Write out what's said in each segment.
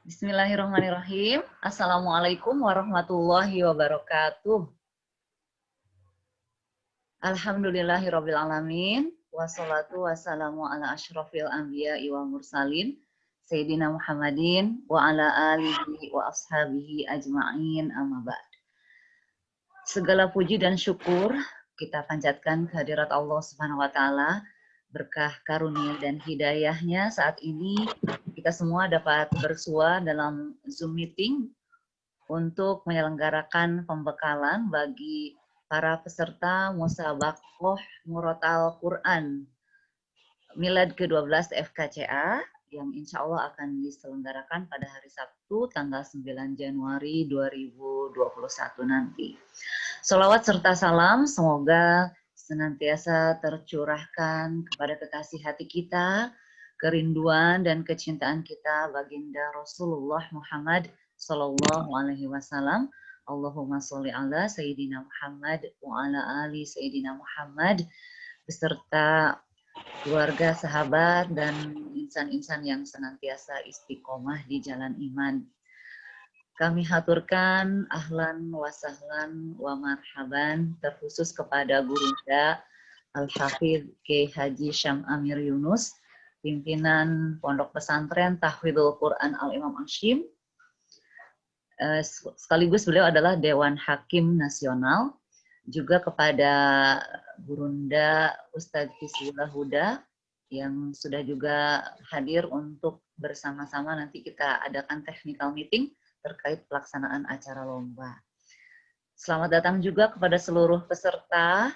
Bismillahirrahmanirrahim. Assalamualaikum warahmatullahi wabarakatuh. Alhamdulillahirrabbilalamin. Wassalatu wassalamu ala ashrafil anbiya'i wal mursalin. Sayyidina Muhammadin wa ala alihi wa ashabihi ajma'in amma ba'd. Segala puji dan syukur kita panjatkan kehadirat Allah Subhanahu wa taala, berkah karunia dan hidayahnya saat ini kita semua dapat bersua dalam Zoom meeting untuk menyelenggarakan pembekalan bagi para peserta Musabaqah Murotal Quran Milad ke-12 FKCA yang insya Allah akan diselenggarakan pada hari Sabtu tanggal 9 Januari 2021 nanti. Sholawat serta salam semoga senantiasa tercurahkan kepada kekasih hati kita, kerinduan dan kecintaan kita baginda Rasulullah Muhammad Sallallahu Alaihi Wasallam. Allahumma sholli ala Sayyidina Muhammad wa ala ali Sayyidina Muhammad beserta keluarga, sahabat, dan insan-insan yang senantiasa istiqomah di jalan iman. Kami haturkan ahlan wa sahlan wa marhaban terkhusus kepada Gurunda Al-Hafidh Kiai Haji Syam Amir Yunus, pimpinan Pondok Pesantren Tahfidzul Quran Al-Imam Hashim. Sekaligus beliau adalah Dewan Hakim Nasional, juga kepada Gurunda Ustadz Hisbullah Huda yang sudah juga hadir untuk bersama-sama nanti kita adakan technical meeting terkait pelaksanaan acara lomba. Selamat datang juga kepada seluruh peserta,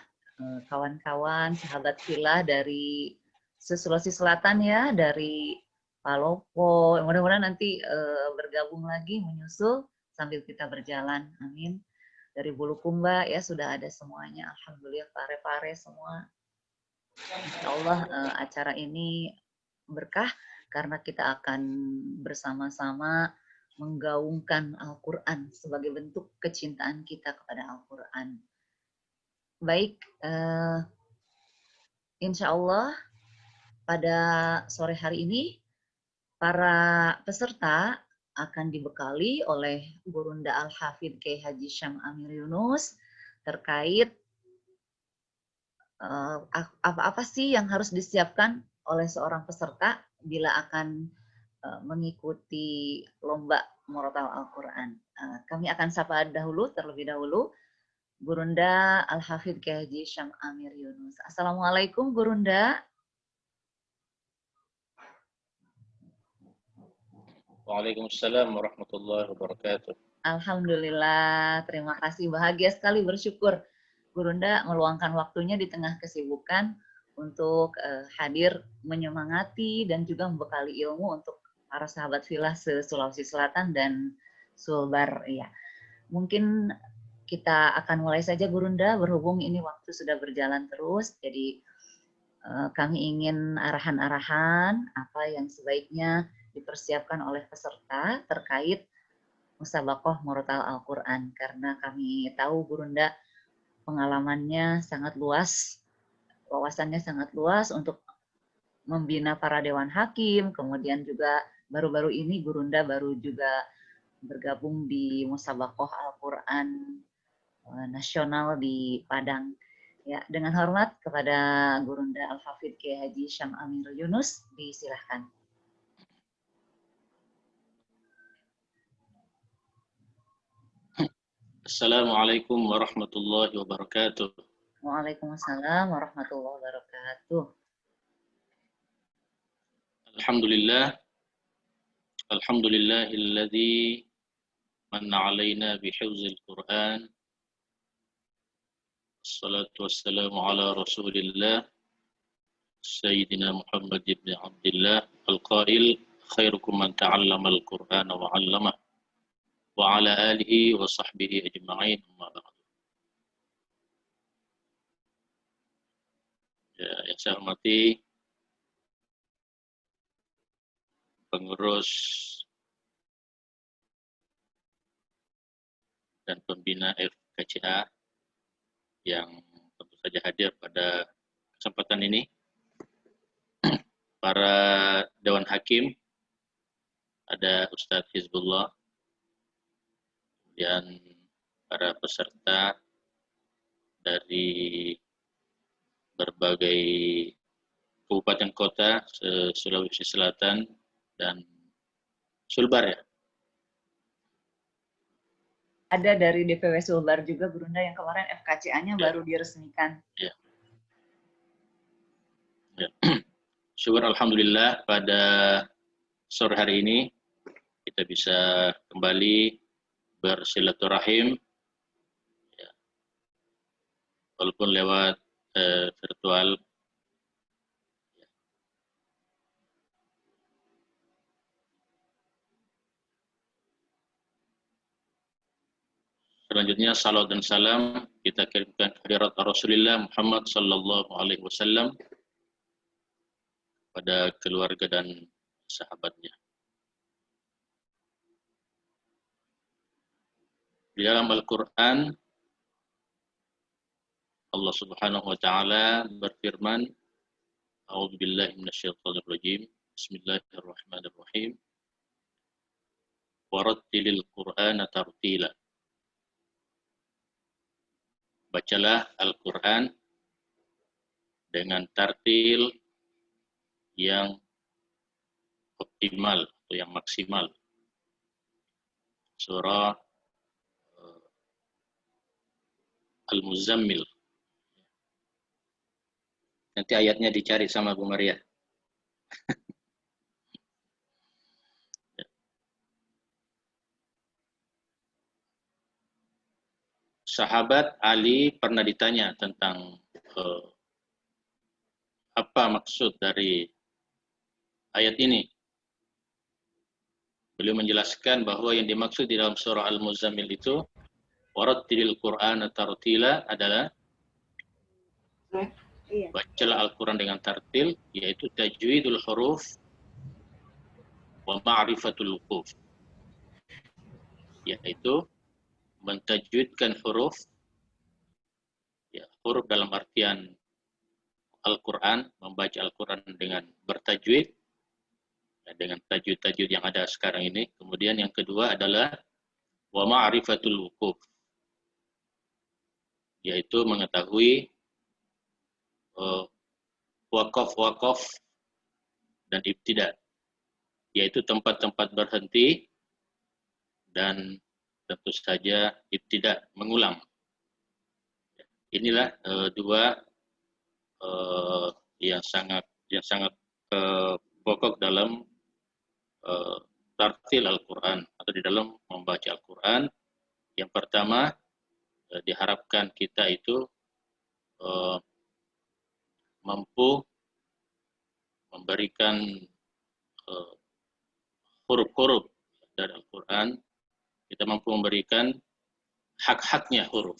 kawan-kawan, sahabat filah dari Sulawesi Selatan ya, dari Palopo, mudah-mudahan nanti bergabung lagi menyusul sambil kita berjalan, amin. Dari Bulukumba ya sudah ada semuanya, alhamdulillah pare-pare semua. Insya Allah acara ini berkah karena kita akan bersama-sama menggaungkan Al-Quran sebagai bentuk kecintaan kita kepada Al-Quran. Baik, insya Allah pada sore hari ini para peserta akan dibekali oleh Gurunda Al-Hafidh Kiai Haji Syam Amir Yunus terkait apa-apa sih yang harus disiapkan oleh seorang peserta bila akan mengikuti lomba Murotal Al-Quran. Kami akan sapa terlebih dahulu Gurunda Al-Hafidh Kiai Haji Syam Amir Yunus. Assalamualaikum Gurunda. Waalaikumsalam warahmatullahi wabarakatuh. Alhamdulillah, terima kasih. Bahagia sekali, bersyukur Gurunda meluangkan waktunya di tengah kesibukan untuk hadir menyemangati dan juga membekali ilmu untuk para sahabat filah se-Sulawesi Selatan dan Sulbar. Ya, mungkin kita akan mulai saja Gurunda, berhubung ini waktu sudah berjalan terus, jadi kami ingin arahan-arahan apa yang sebaiknya dipersiapkan oleh peserta terkait Musabaqah Murotal Al-Quran, karena kami tahu Gurunda pengalamannya sangat luas, wawasannya sangat luas untuk membina para dewan hakim, kemudian juga baru-baru ini Gurunda baru juga bergabung di Musabaqah Al-Quran nasional di Padang. Ya, dengan hormat kepada Gurunda Al-Hafidh Kiai Haji Syam Amir Yunus, disilahkan. Assalamualaikum warahmatullahi wabarakatuh. Waalaikumsalam warahmatullahi wabarakatuh. Alhamdulillah. Alhamdulillahilladzi manna alaina bihifzil Qur'an. Assalatu wassalamu ala Rasulillah Sayyidina Muhammad ibn Abdullah al-qail khairukum man ta'allama al-Qur'ana wa 'allamah wa ala alihi wa sahbihi ajma'in amma ba'du. Ya, yang saya hormati pengurus dan pembina FKCA yang tentu saja hadir pada kesempatan ini, para Dewan Hakim ada Ustadz Hizbullah, kemudian para peserta dari berbagai kabupaten kota Sulawesi Selatan dan Sulbar ya. Ada dari DPW Sulbar juga Gurunda yang kemarin FKCA-nya baru diresmikan. Ya. Ya. Syukur alhamdulillah pada sore hari ini kita bisa kembali bersilaturahim ya, walaupun lewat virtual. Selanjutnya salam dan salam kita kirimkan kehadirat Rasulullah Muhammad sallallahu alaihi wasallam pada keluarga dan sahabatnya. Di dalam Al-Qur'an Allah Subhanahu wa taala berfirman, A'udzu billahi minasyaitonir rajim. Bismillahirrahmanirrahim. Warattilil Qur'ana tartila. Bacalah Al-Qur'an dengan tartil yang optimal atau yang maksimal. Surah Al-Muzammil. Nanti ayatnya dicari sama Bu Maria. Sahabat Ali pernah ditanya tentang apa maksud dari ayat ini. Beliau menjelaskan bahwa yang dimaksud di dalam surah Al-Muzammil itu warattilil Qur'ana tartila adalah bacalah Al-Quran dengan tartil, yaitu tajwidul huruf wa ma'rifatul wuquf, yaitu mentajwidkan huruf, ya, huruf dalam artian Al-Quran, membaca Al-Quran dengan bertajwid, ya, dengan tajwid-tajwid yang ada sekarang ini. Kemudian yang kedua adalah wa ma'rifatul wuquf, yaitu mengetahui wakaf dan ibtida, yaitu tempat-tempat berhenti dan tentu saja ibtida, mengulang. Inilah dua yang sangat pokok dalam tartil Al-Quran atau di dalam membaca Al-Quran. Yang pertama, diharapkan kita itu mampu memberikan huruf-huruf dari Al-Quran, kita mampu memberikan hak-haknya huruf.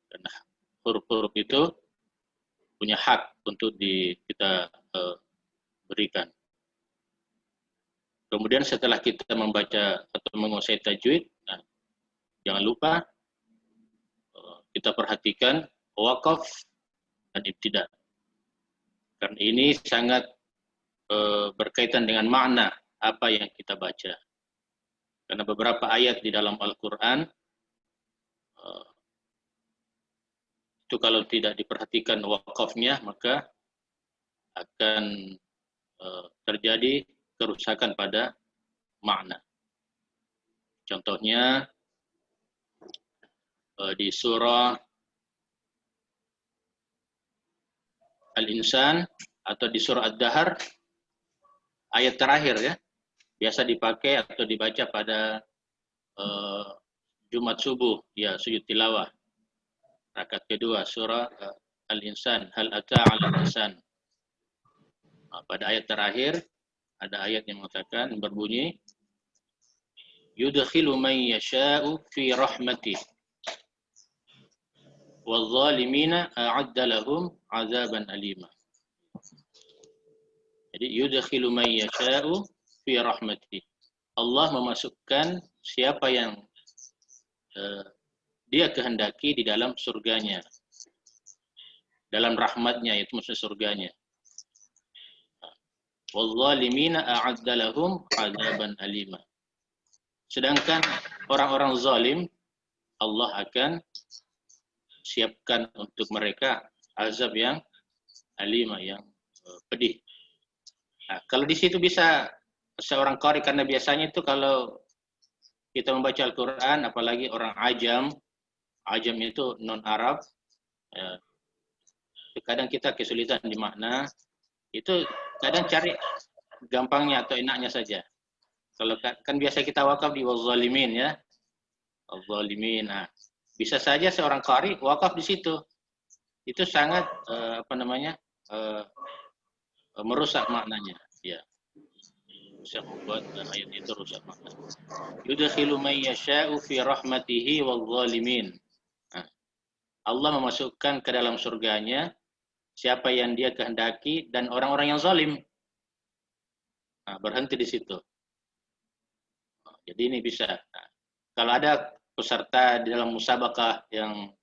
Karena huruf-huruf itu punya hak untuk kita berikan. Kemudian setelah kita membaca atau menguasai tajwid, nah, jangan lupa kita perhatikan wakaf dan ibtida. Karena ini sangat berkaitan dengan makna apa yang kita baca. Karena beberapa ayat di dalam Al-Quran itu kalau tidak diperhatikan wakafnya, maka akan terjadi kerusakan pada makna. Contohnya di surah Al-Insan atau di surah Ad-Dahr, ayat terakhir ya, biasa dipakai atau dibaca pada Jumat subuh, ya, sujud tilawah. Rakaat kedua surah Al-Insan, hal ata 'alal insan. Nah, pada ayat terakhir ada ayat yang mengatakan berbunyi yudkhilu man yasha'u fi rahmatih wadh-dhalimina a'adda lahum 'adzaban alima. Jadi yudkhilu man yasha'u fi rahmatih. Allah memasukkan siapa yang dia kehendaki di dalam surganya, dalam rahmatnya, yaitu maksud surganya. Wadh-dhalimina a'adda lahum 'adzaban alima. Sedangkan orang-orang zalim Allah akan siapkan untuk mereka azab yang alima, yang pedih. Nah, kalau di situ bisa seorang qari, karena biasanya itu kalau kita membaca Al-Quran, apalagi orang ajam itu non-Arab, ya, kadang kita kesulitan di makna, itu kadang cari gampangnya atau enaknya saja. Kalau kan biasa kita wakaf di waz-zalimin ya, waz-zalimin. Nah, bisa saja seorang qari wakaf di situ. Itu sangat merusak maknanya. Ya, bisa membuat ayat itu rusak maknanya. Yudkhilu man yasha'u fi rahmatihi waz-zalimin. Nah, Allah memasukkan ke dalam surganya siapa yang dia kehendaki dan orang-orang yang zalim. Nah, berhenti di situ. Nah, jadi ini bisa. Nah, kalau ada peserta di dalam musabaqah yang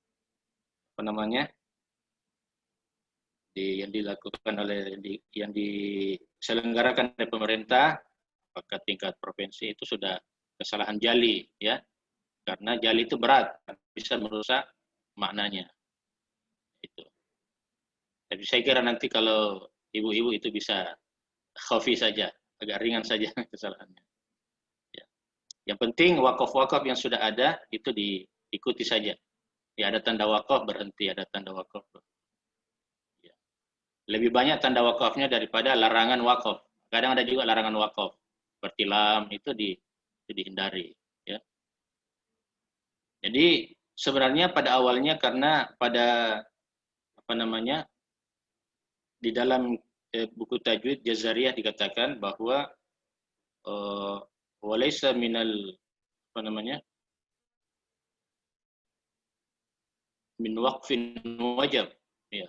yang dilakukan oleh yang diselenggarakan oleh pemerintah, maka tingkat provinsi itu sudah kesalahan jali ya. Karena jali itu berat, bisa merusak maknanya. Itu. Tapi saya kira nanti kalau ibu-ibu itu bisa khafi saja, agak ringan saja kesalahannya. Ya. Yang penting wakaf-wakaf yang sudah ada itu diikuti saja. Ya, ada tanda wakaf berhenti, ada tanda wakaf. Ya. Lebih banyak tanda wakafnya daripada larangan wakaf. Kadang ada juga larangan wakaf. Seperti lam itu dihindari. Ya. Jadi sebenarnya pada awalnya karena pada di dalam buku tajwid Jazariyah dikatakan bahwa walaysa minal min waqfin wajab ya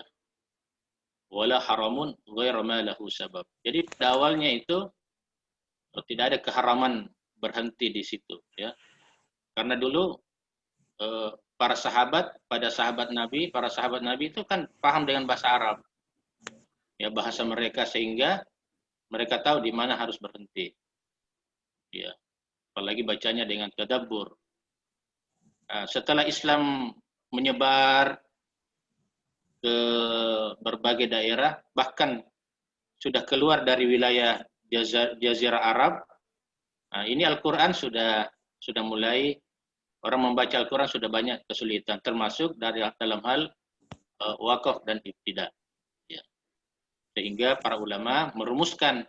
wala haramun ghaira ma lahu sabab. Jadi pada awalnya itu tidak ada keharaman berhenti di situ ya. Karena dulu para sahabat Nabi itu kan paham dengan bahasa Arab. Ya, bahasa mereka, sehingga mereka tahu di mana harus berhenti. Ya, apalagi bacanya dengan tadabbur. Setelah Islam menyebar ke berbagai daerah, bahkan sudah keluar dari wilayah Jazirah Arab, ini Al-Quran sudah mulai, orang membaca Al-Quran sudah banyak kesulitan, termasuk dalam hal wakaf dan ibtidah. Ya. Sehingga para ulama merumuskan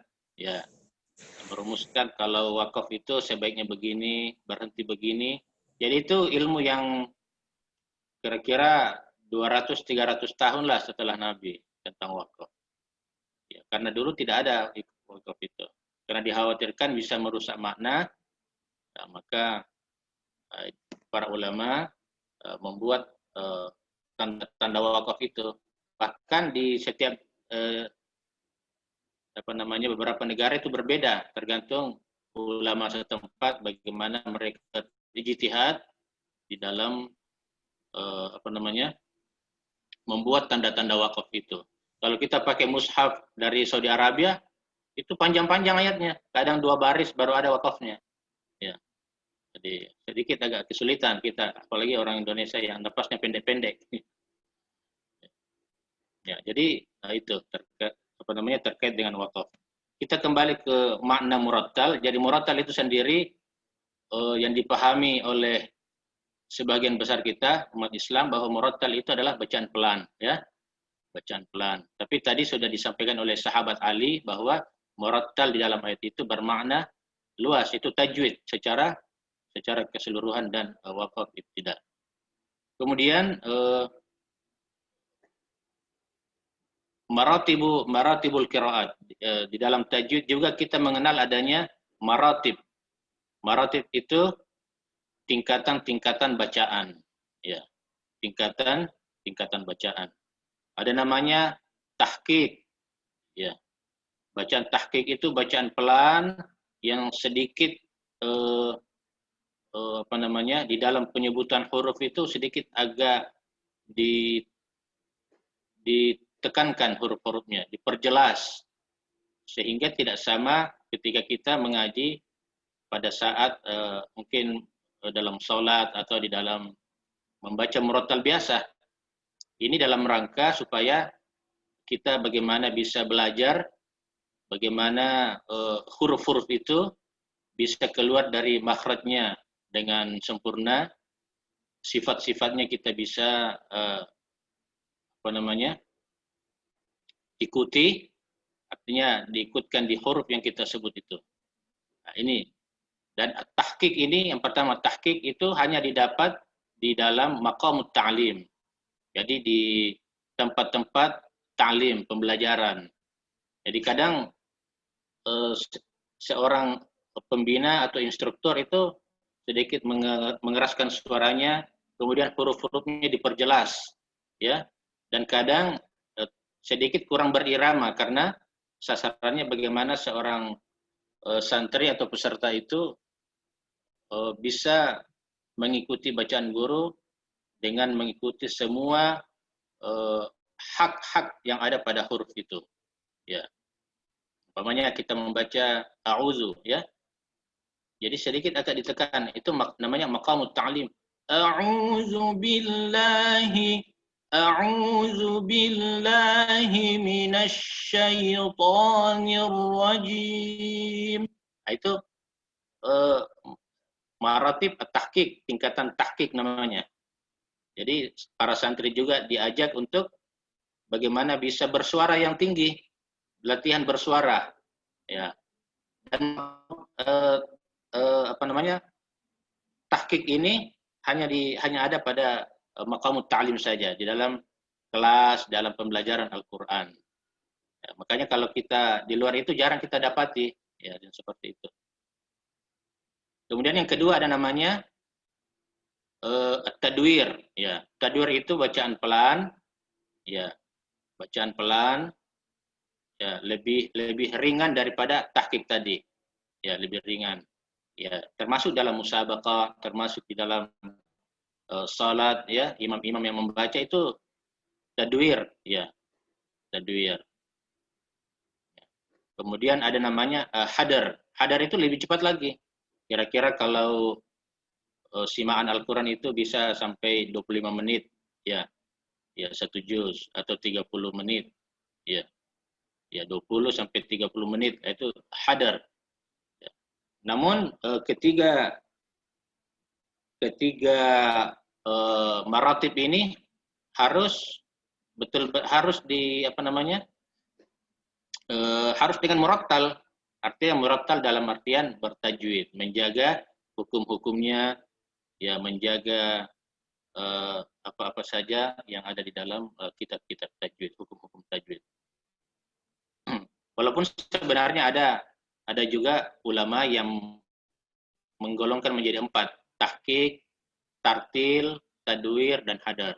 kalau wakaf itu sebaiknya begini, berhenti begini. Jadi itu ilmu yang kira-kira 200-300 tahun lah setelah Nabi tentang wakaf. Ya, karena dulu tidak ada wakaf itu. Karena dikhawatirkan bisa merusak makna, nah, maka para ulama membuat tanda wakaf itu. Bahkan di setiap beberapa negara itu berbeda, tergantung ulama setempat bagaimana mereka ijtihad di dalam membuat tanda-tanda wakaf itu. Kalau kita pakai mushaf dari Saudi Arabia, itu panjang-panjang ayatnya, kadang 2 baris baru ada wakafnya. Ya. Jadi sedikit agak kesulitan kita, apalagi orang Indonesia yang nafasnya pendek-pendek. Ya, jadi itu terkait dengan wakaf. Kita kembali ke makna murattal. Jadi murattal itu sendiri yang dipahami oleh sebagian besar kita umat Islam bahwa murattal itu adalah bacaan pelan, ya, bacaan pelan. Tapi tadi sudah disampaikan oleh sahabat Ali bahwa murattal di dalam ayat itu bermakna luas, itu tajwid secara keseluruhan dan wakaf ibtidah. Kemudian maratibul qiraat. Di dalam tajwid juga kita mengenal adanya maratib. Maratib itu tingkatan-tingkatan bacaan, ya. Tingkatan bacaan. Ada namanya tahqiq, ya. Bacaan tahqiq itu bacaan pelan yang sedikit di dalam penyebutan huruf itu sedikit agak ditekankan huruf-hurufnya, diperjelas. Sehingga tidak sama ketika kita mengaji pada saat mungkin dalam sholat atau di dalam membaca murattal biasa. Ini dalam rangka supaya kita bagaimana bisa belajar, bagaimana huruf-huruf itu bisa keluar dari makhrajnya dengan sempurna, sifat-sifatnya kita bisa ikuti, artinya diikutkan di huruf yang kita sebut itu. Nah, ini. Dan tahqiq ini, yang pertama tahqiq itu hanya didapat di dalam maqamut ta'lim. Jadi di tempat-tempat ta'lim, pembelajaran. Jadi kadang seorang pembina atau instruktur itu sedikit mengeraskan suaranya, kemudian huruf-hurufnya diperjelas, ya. Dan kadang sedikit kurang berirama karena sasarannya bagaimana seorang santri atau peserta itu bisa mengikuti bacaan guru dengan mengikuti semua hak-hak yang ada pada huruf itu. Ya, umpamanya kita membaca a'udzu, ya. Jadi sedikit agak ditekan, itu namanya maqamut ta'lim. A'udzu billahi minasy syaithanir rajim. Nah, itu maratib tahqiq, tingkatan tahqiq namanya. Jadi para santri juga diajak untuk bagaimana bisa bersuara yang tinggi, latihan bersuara, ya. Dan tahqiq ini hanya ada pada maqamut ta'lim saja, di dalam kelas, dalam pembelajaran Al-Qur'an. Ya, makanya kalau kita di luar itu jarang kita dapati, ya, dan seperti itu. Kemudian yang kedua ada namanya tadwir, ya. Tadwir itu bacaan pelan, ya. Bacaan pelan, ya, lebih ringan daripada tahqiq tadi. Ya, lebih ringan. Ya, termasuk dalam musabaqah, termasuk di dalam salat, ya, imam-imam yang membaca itu tadwir, ya. Tadwir. Kemudian ada namanya hadar. Hadar itu lebih cepat lagi. Kira-kira kalau simaan Al-Quran itu bisa sampai 25 menit, ya, ya 1 juz, atau 30 menit, ya, ya 20 sampai 30 menit, itu hadar. Ya. Namun ketiga maratib ini harus harus harus dengan murattal. Artinya murattal dalam artian bertajwid, menjaga hukum-hukumnya, ya, menjaga apa-apa saja yang ada di dalam kitab-kitab tajwid, hukum-hukum tajwid. Walaupun sebenarnya ada juga ulama yang menggolongkan menjadi 4, tahqiq, tartil, tadwir, dan hadar.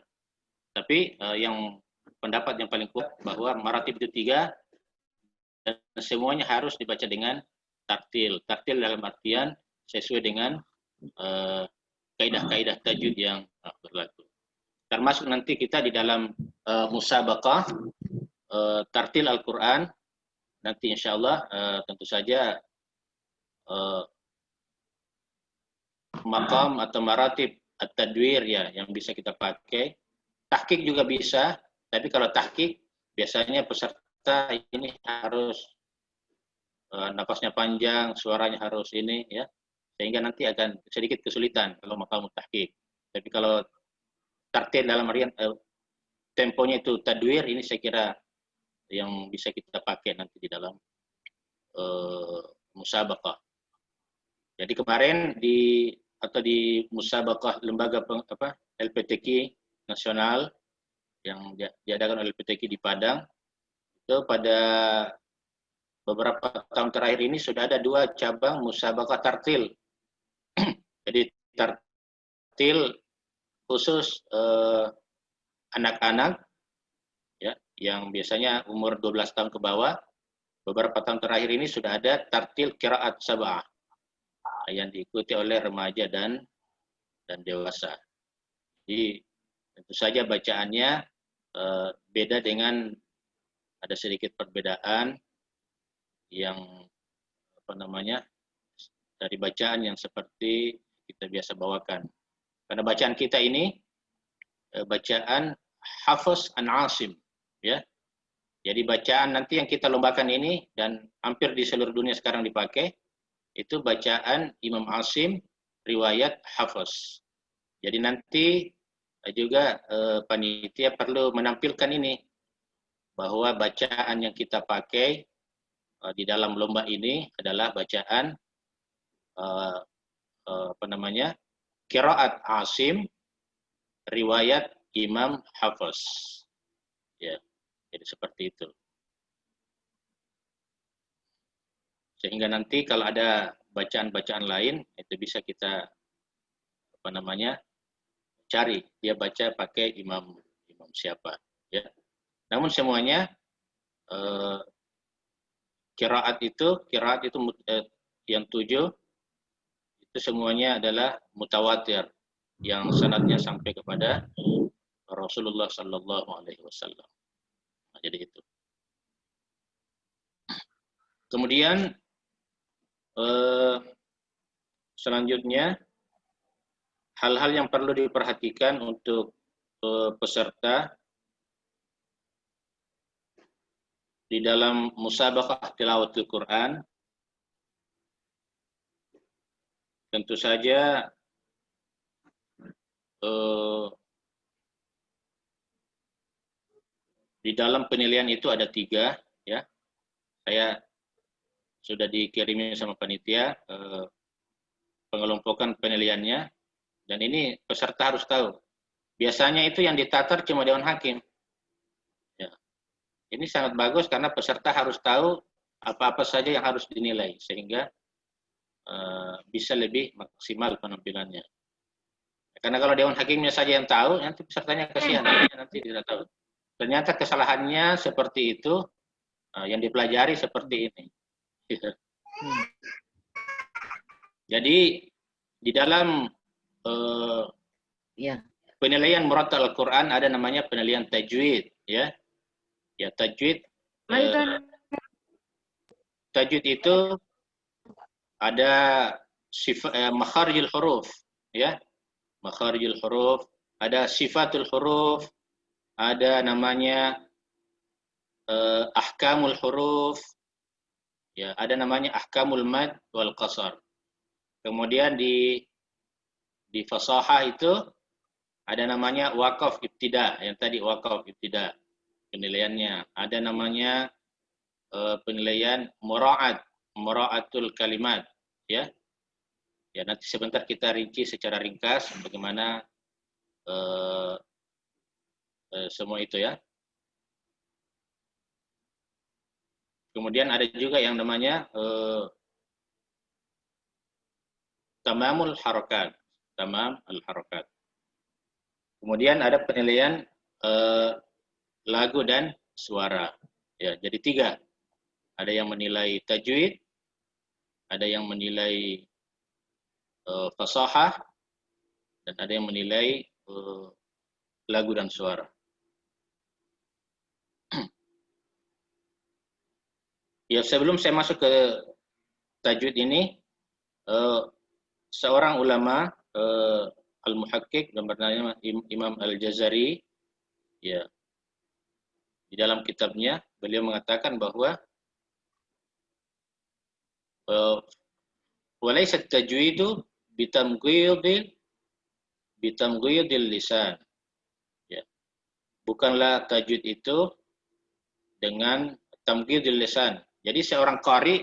Tapi yang pendapat yang paling kuat bahwa maratib itu 3 dan semuanya harus dibaca dengan tartil. Tartil dalam artian sesuai dengan kaidah-kaidah tajwid yang berlaku. Termasuk nanti kita di dalam musabaqah tartil Al-Quran, nanti insya Allah tentu saja maqam atau maratib at-tadwir, ya, yang bisa kita pakai. Tahqiq juga bisa, tapi kalau tahqiq biasanya peserta ini harus nafasnya panjang, suaranya harus ini, ya, sehingga nanti akan sedikit kesulitan kalau maqam tahqiq. Tapi kalau tartil dalam artian temponya itu tadwir, ini saya kira yang bisa kita pakai nanti di dalam musabaqah. Jadi kemarin di musabaqah lembaga LPTQ nasional yang diadakan oleh LPTQ di Padang, itu pada beberapa tahun terakhir ini sudah ada 2 cabang musabaqah tartil. Jadi tartil khusus anak-anak, ya, yang biasanya umur 12 tahun ke bawah. Beberapa tahun terakhir ini sudah ada tartil qiraat sab'ah yang diikuti oleh remaja dan dewasa. Jadi tentu saja bacaannya beda, dengan ada sedikit perbedaan yang apa namanya dari bacaan yang seperti kita biasa bawakan. Karena bacaan kita ini bacaan Hafs an Asim, ya. Jadi bacaan nanti yang kita lombakan ini dan hampir di seluruh dunia sekarang dipakai itu bacaan Imam Asim riwayat Hafs. Jadi nanti juga panitia perlu menampilkan ini bahwa bacaan yang kita pakai di dalam lomba ini adalah bacaan apa namanya qiraat Asim riwayat Imam Hafs. Ya, jadi seperti itu. Sehingga nanti kalau ada bacaan-bacaan lain itu bisa kita apa namanya cari dia baca pakai imam siapa, ya. Namun semuanya qiraat itu yang 7 itu semuanya adalah mutawatir yang sanadnya sampai kepada Rasulullah Sallallahu Alaihi Wasallam. Nah, jadi itu. Kemudian selanjutnya hal-hal yang perlu diperhatikan untuk peserta di dalam musabaqah tilawatul Quran. Tentu saja di dalam penilaian itu ada 3, ya. Saya sudah dikirimi sama panitia pengelompokan penilaiannya, dan ini peserta harus tahu. Biasanya itu yang ditatar cuma Dewan Hakim. Ya. Ini sangat bagus karena peserta harus tahu apa-apa saja yang harus dinilai sehingga bisa lebih maksimal penampilannya. Karena kalau Dewan Hakimnya saja yang tahu, nanti pesertanya kasihan, nanti tidak tahu. Ternyata kesalahannya seperti itu, yang dipelajari seperti ini. Jadi di dalam penilaian murattal Al-Quran ada namanya penilaian tajwid, ya. Ya, tajwid. Tajwid itu ada makharijul huruf, ya. Makharijul huruf, ada sifatul huruf, ada namanya ahkamul huruf, ya, ada namanya ahkamul mad wal qasar. Kemudian di fasahah itu ada namanya waqaf ibtida, yang tadi waqaf ibtida penilaiannya. Ada namanya penilaian mura'atul kalimat, ya. Ya, nanti sebentar kita rinci secara ringkas bagaimana semua itu, ya. Kemudian ada juga yang namanya tamamul harakat, tamam al-harakat. Kemudian ada penilaian lagu dan suara. Ya, jadi 3. Ada yang menilai tajwid, ada yang menilai fasahah, dan ada yang menilai lagu dan suara. Ya, sebelum saya masuk ke tajwid ini, seorang ulama al-muhakkik yang bernama Imam Al-Jazari, ya, di dalam kitabnya beliau mengatakan bahwa walaysat tajwidu bitamghidil lisan. Ya. Bukanlah tajwid itu dengan tamghidil lisan. Jadi seorang qari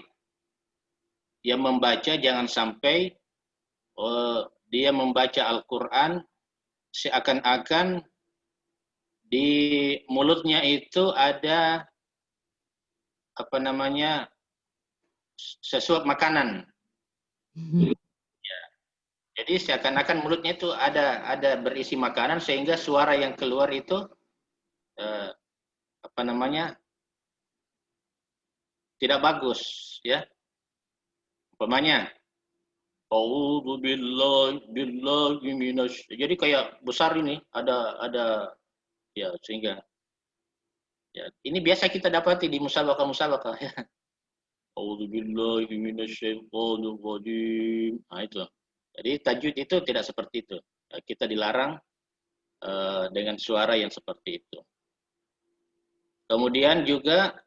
yang membaca jangan sampai dia membaca Al-Qur'an seakan-akan di mulutnya itu ada apa namanya sesuap makanan. Ya. Jadi seakan-akan mulutnya itu ada berisi makanan sehingga suara yang keluar itu apa namanya tidak bagus, ya. Umpamanya a'udzu billahi minasy. Jadi kayak besar ini ada ya, sehingga ya ini biasa kita dapati di musabaqah ya. A'udzubillahi minasyaitonirrajim. Nah, itu. Jadi tajwid itu tidak seperti itu. Kita dilarang dengan suara yang seperti itu. Kemudian juga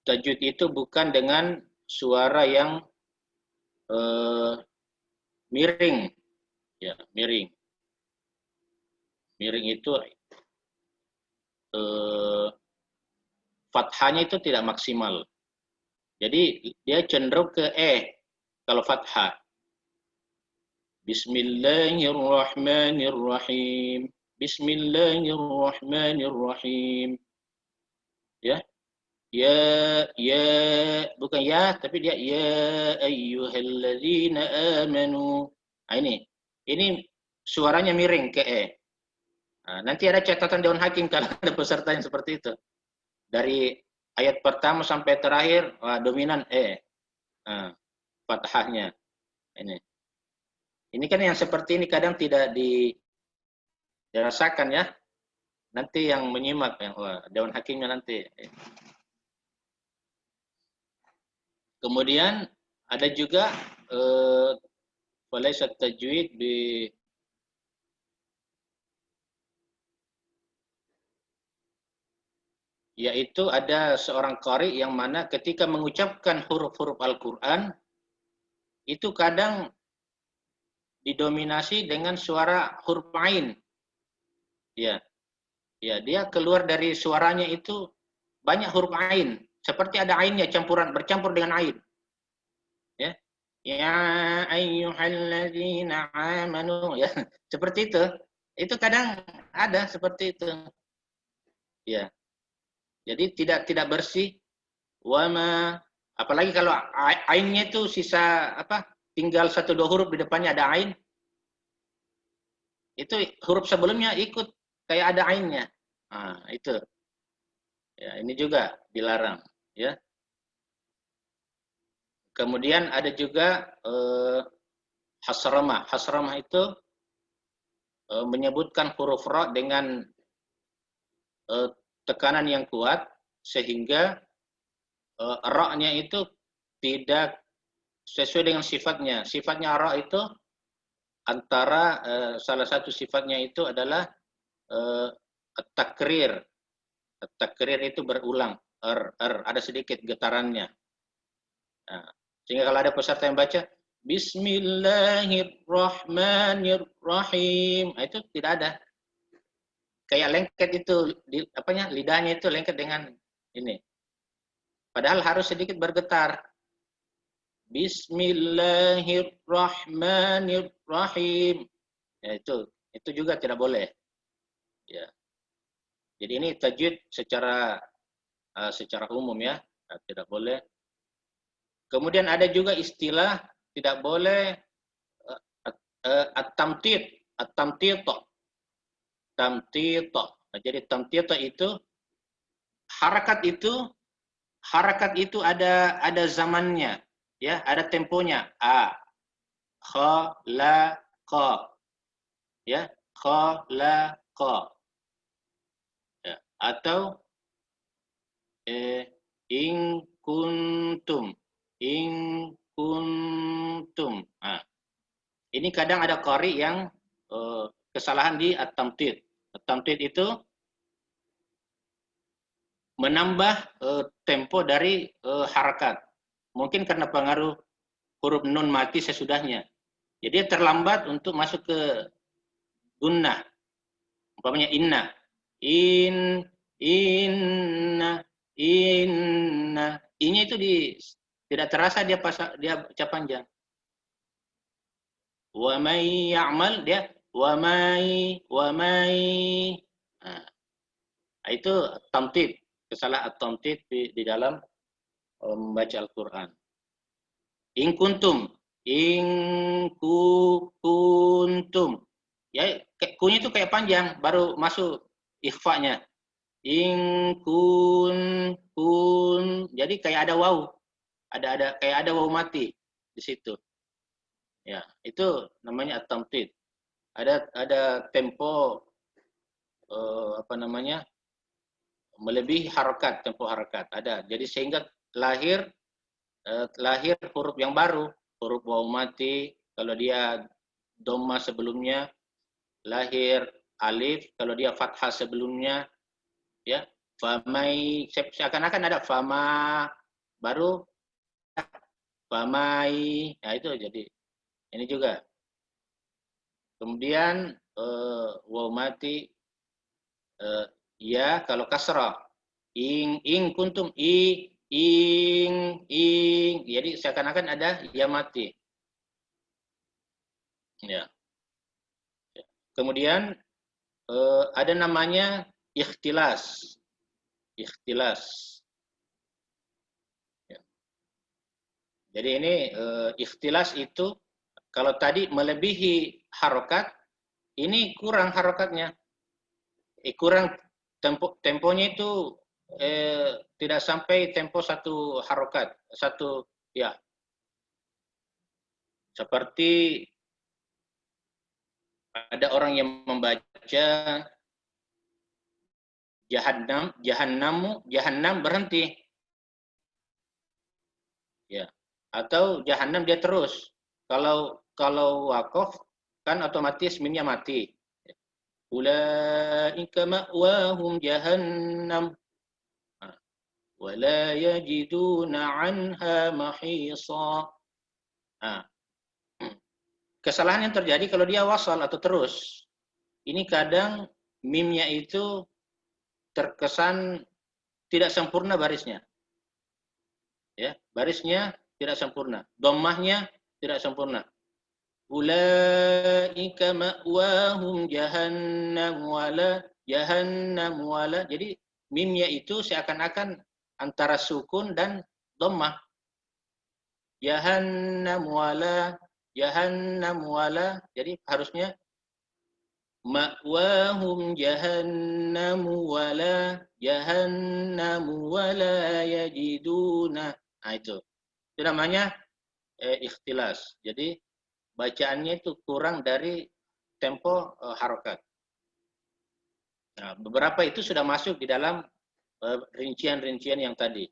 tajwid itu bukan dengan suara yang miring, ya miring. Miring itu fathahnya itu tidak maksimal. Jadi dia cenderung ke kalau fathah. Bismillahirrahmanirrahim. Bismillahirrahmanirrahim. Ya. Ya, bukan ya, tapi dia ya ayyuhalladzina amanu. Nah, ini suaranya miring ke Nah, nanti ada catatan Dewan Hakim kalau ada peserta yang seperti itu. Dari ayat pertama sampai terakhir dominan nah, fathahnya. Ini kan yang seperti ini kadang tidak dirasakan ya. Nanti yang menyimak yang Dewan Hakimnya nanti. Kemudian ada juga walaysa tajwid yaitu ada seorang qari yang mana ketika mengucapkan huruf-huruf Al-Qur'an itu kadang didominasi dengan suara huruf ain. Ya. Ya, dia keluar dari suaranya itu banyak huruf ain, seperti ada ainnya bercampur dengan ain. Ya. Ya ayyuhalladzina amanu ya, seperti itu. Itu kadang ada seperti itu. Ya. Jadi tidak bersih. Wama apalagi kalau ainnya itu sisa tinggal 1-2 huruf di depannya ada ain. Itu huruf sebelumnya ikut kayak ada ainnya. Nah, itu. Ya, ini juga dilarang, ya. Kemudian ada juga hasramah. Hasramah itu menyebutkan huruf ra dengan tekanan yang kuat sehingga ra-nya itu tidak sesuai dengan sifatnya. Sifatnya ra itu antara salah satu sifatnya itu adalah takrir. Takrir itu berulang, ada sedikit getarannya. Nah, sehingga kalau ada peserta yang baca Bismillahirrahmanirrahim, itu tidak ada. Kayak lengket itu lidahnya itu lengket dengan ini. Padahal harus sedikit bergetar. Bismillahirrahmanirrahim. Ya, itu juga tidak boleh. Ya. Jadi ini tajwid secara umum ya, tidak boleh. Kemudian ada juga istilah tidak boleh at-tamtid, at-tamtid. Tamtid. Nah, jadi tamtid itu harakat itu ada zamannya, ya, ada temponya. Kha, la, qa. Ya, kha, la, qa. Ya, atau in kuntum. Nah, ini kadang ada qari yang kesalahan di at-tamtid. At-tamtid itu menambah tempo dari harakat. Mungkin karena pengaruh huruf nun mati sesudahnya. Jadi terlambat untuk masuk ke gunnah. Umpamanya inna. Inna. Ini itu tidak terasa dia baca panjang. Wa may ya'mal dia wa may. Nah, itu tamtid, kesalahan tamtid di dalam membaca Al-Qur'an. In kuntum, ya kunya itu kayak panjang baru masuk ikhfa-nya. Kun, jadi kayak ada waw, kayak ada waw mati di situ. Ya, itu namanya at-tamtid. Ada tempo melebihi harokat, tempo harokat ada. Jadi sehingga lahir huruf yang baru, huruf waw mati. Kalau dia dhamma sebelumnya, lahir alif. Kalau dia fathah sebelumnya, ya famai, seakan-akan ada fama baru famai. Nah itu jadi ini juga. Kemudian waw mati, ya kalau kasrah ing kuntum ing, jadi seakan-akan ada ya mati. Ya. Kemudian ada namanya ikhtilas. Ya. Jadi ini ikhtilas itu kalau tadi melebihi harokat, ini kurang harokatnya. Kurang temponya itu tidak sampai tempo satu harokat, satu ya. Seperti ada orang yang membaca jahannam berhenti. Ya. Atau jahannam dia terus. Kalau waqaf kan otomatis mimnya mati. Ulaika ma'wahum jahannam wa la yajiduna 'anha mahisa. Nah, kesalahan yang terjadi kalau dia wasal atau terus. Ini kadang mimnya itu terkesan tidak sempurna barisnya. Ya, barisnya tidak sempurna. Dhammahnya tidak sempurna. Ulaika ma'wahum jahannam wala. Jadi mimnya itu seakan-akan antara sukun dan dhammah. Jahannam wala. Jadi harusnya ma'wahum jahannamu wala yajiduna. Nah itu namanya ikhtilas. Jadi bacaannya itu kurang dari tempo harokat. Nah, beberapa itu sudah masuk di dalam rincian-rincian yang tadi.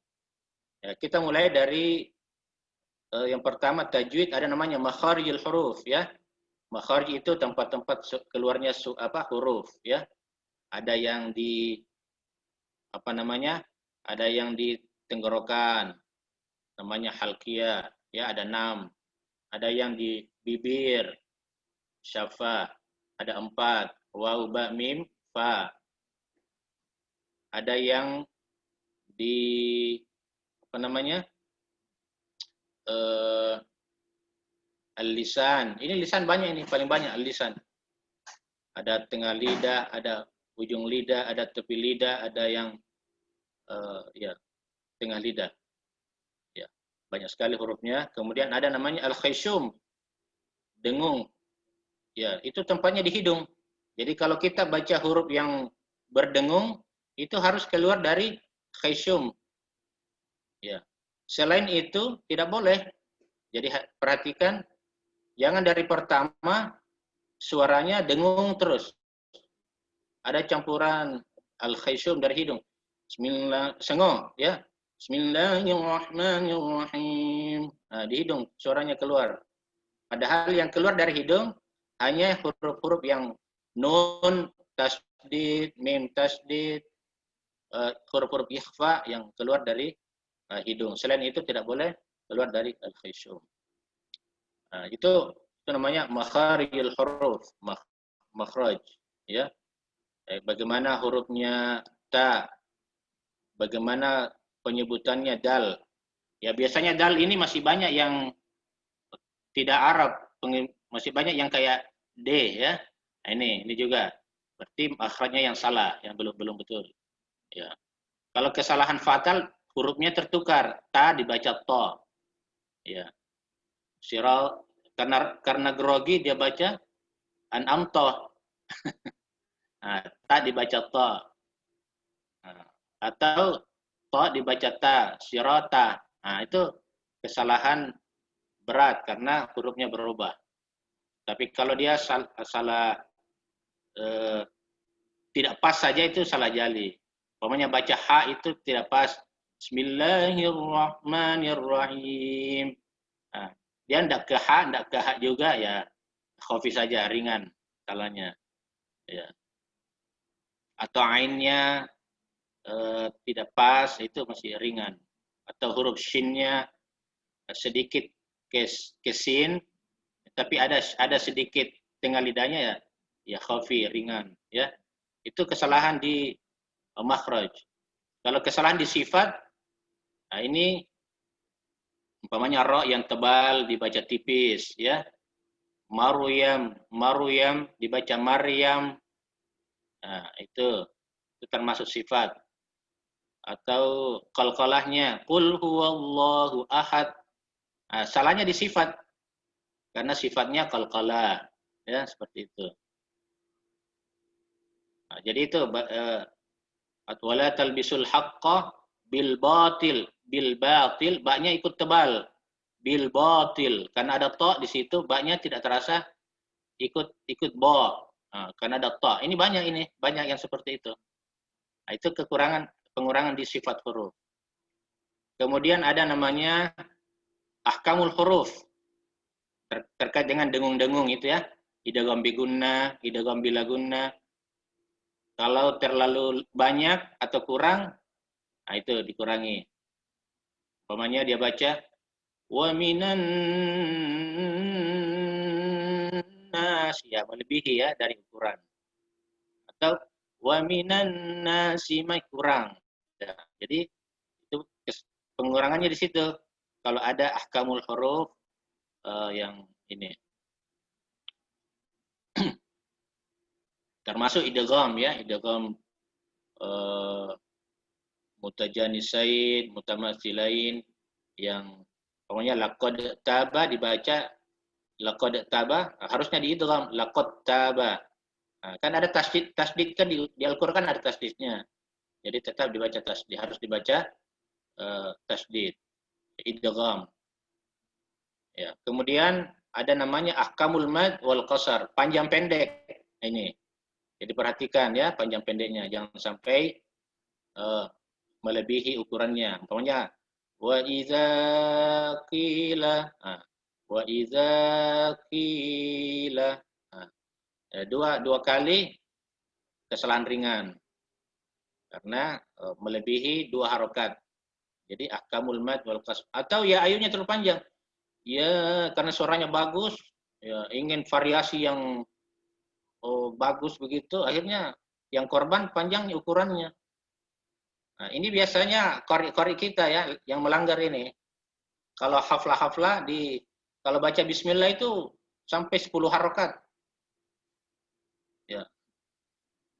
Ya, kita mulai dari yang pertama tajwid, ada namanya makharijul huruf ya. Makharij itu tempat-tempat keluarnya huruf ya. Ada yang di ada yang di tenggorokan namanya halqiyah ya, ada 6. Ada yang di bibir syafa, ada 4, waw ba mim fa. Ada yang di al-lisan. Ini lisan banyak, ini paling banyak al-lisan. Ada tengah lidah, ada ujung lidah, ada tepi lidah, ada yang ya tengah lidah. Ya, banyak sekali hurufnya. Kemudian ada namanya al-khayshum, dengung. Ya, itu tempatnya di hidung. Jadi kalau kita baca huruf yang berdengung, itu harus keluar dari khayshum. Ya. Selain itu tidak boleh. Jadi perhatikan, jangan dari pertama suaranya dengung terus. Ada campuran al-khayshum dari hidung. Sengong ya. Bismillahirrahmanirrahim. Nah, di hidung suaranya keluar. Padahal yang keluar dari hidung hanya huruf-huruf yang nun, tasdid, mim tasdid, huruf-huruf ikhfa yang keluar dari hidung. Selain itu tidak boleh keluar dari al-khayshum. Nah, itu namanya makharijul huruf, makhraj ya. Bagaimana hurufnya ta, bagaimana penyebutannya dal. Ya biasanya dal ini masih banyak yang tidak Arab, masih banyak yang kayak D ya. Nah, ini juga berarti makhrajnya yang salah, yang belum betul. Ya. Kalau kesalahan fatal, hurufnya tertukar, ta dibaca to. Ya. Siral karena grogi dia baca an'amto. Nah, ta dibaca to. Nah, atau to dibaca ta, sirota. Nah, itu kesalahan berat karena hurufnya berubah. Tapi kalau dia salah tidak pas saja itu salah jali. Umpamanya baca ha itu tidak pas. Bismillahirrahmanirrahim. Nah, dia tidak ke ha juga ya, khafi saja, ringan kalanya. Ya. Atau ainnya tidak pas, itu masih ringan. Atau huruf shinnya sedikit ke sin, tapi ada sedikit tengah lidahnya ya, ya khafi, ringan. Ya, itu kesalahan di makhraj. Kalau kesalahan di sifat, nah ini umpamanya ro yang tebal dibaca tipis, ya. Maruyam dibaca Maryam. Nah, itu termasuk sifat. Atau qalqalahnya qul huwallahu ahad. Nah, salahnya di sifat. Karena sifatnya qalqalah, ya, seperti itu. Nah, jadi itu wala talbisul haqqa bil batil, baknya ikut tebal. Bil batil, karena ada ta di situ, baknya tidak terasa ikut ba. Nah, karena ada ta. Ini banyak yang seperti itu. Nah, itu pengurangan di sifat huruf. Kemudian ada namanya ahkamul huruf, terkait dengan dengung-dengung itu ya. Idgham bi gunnah, idgham bila gunnah. Kalau terlalu banyak atau kurang, nah itu dikurangi. Umpamanya dia baca wa minan nas, ya melebihi ya dari ukuran. Atau wa minan nasi kurang. Ya, jadi itu pengurangannya di situ. Kalau ada ahkamul huruf yang ini. Termasuk idgham ya, idgham mutajanisain, mutamatsilain, yang pokoknya laqad taba dibaca laqad taba, harusnya diidgham laqad taba. Nah, kan ada tasdid kan di Al-Qur'an ada tasdidnya. Jadi tetap dibaca tasdid, harus dibaca tasdid, idgham. Ya, kemudian ada namanya ahkamul mad wal qasar, panjang pendek. Ini. Jadi perhatikan ya panjang pendeknya, jangan sampai melebihi ukurannya. Umpamanya wa idza qila, wa idza qila. Dua kali kesalahan ringan karena melebihi 2 harokat. Jadi ahkamul mad wal qasr. Atau ya ayunya terlalu panjang. Ya karena suaranya bagus, ya ingin variasi yang bagus begitu, akhirnya yang korban panjang ukurannya. Nah, ini biasanya kori kita ya yang melanggar ini. Kalau haflah kalau baca bismillah itu sampai 10 harokat. Ya.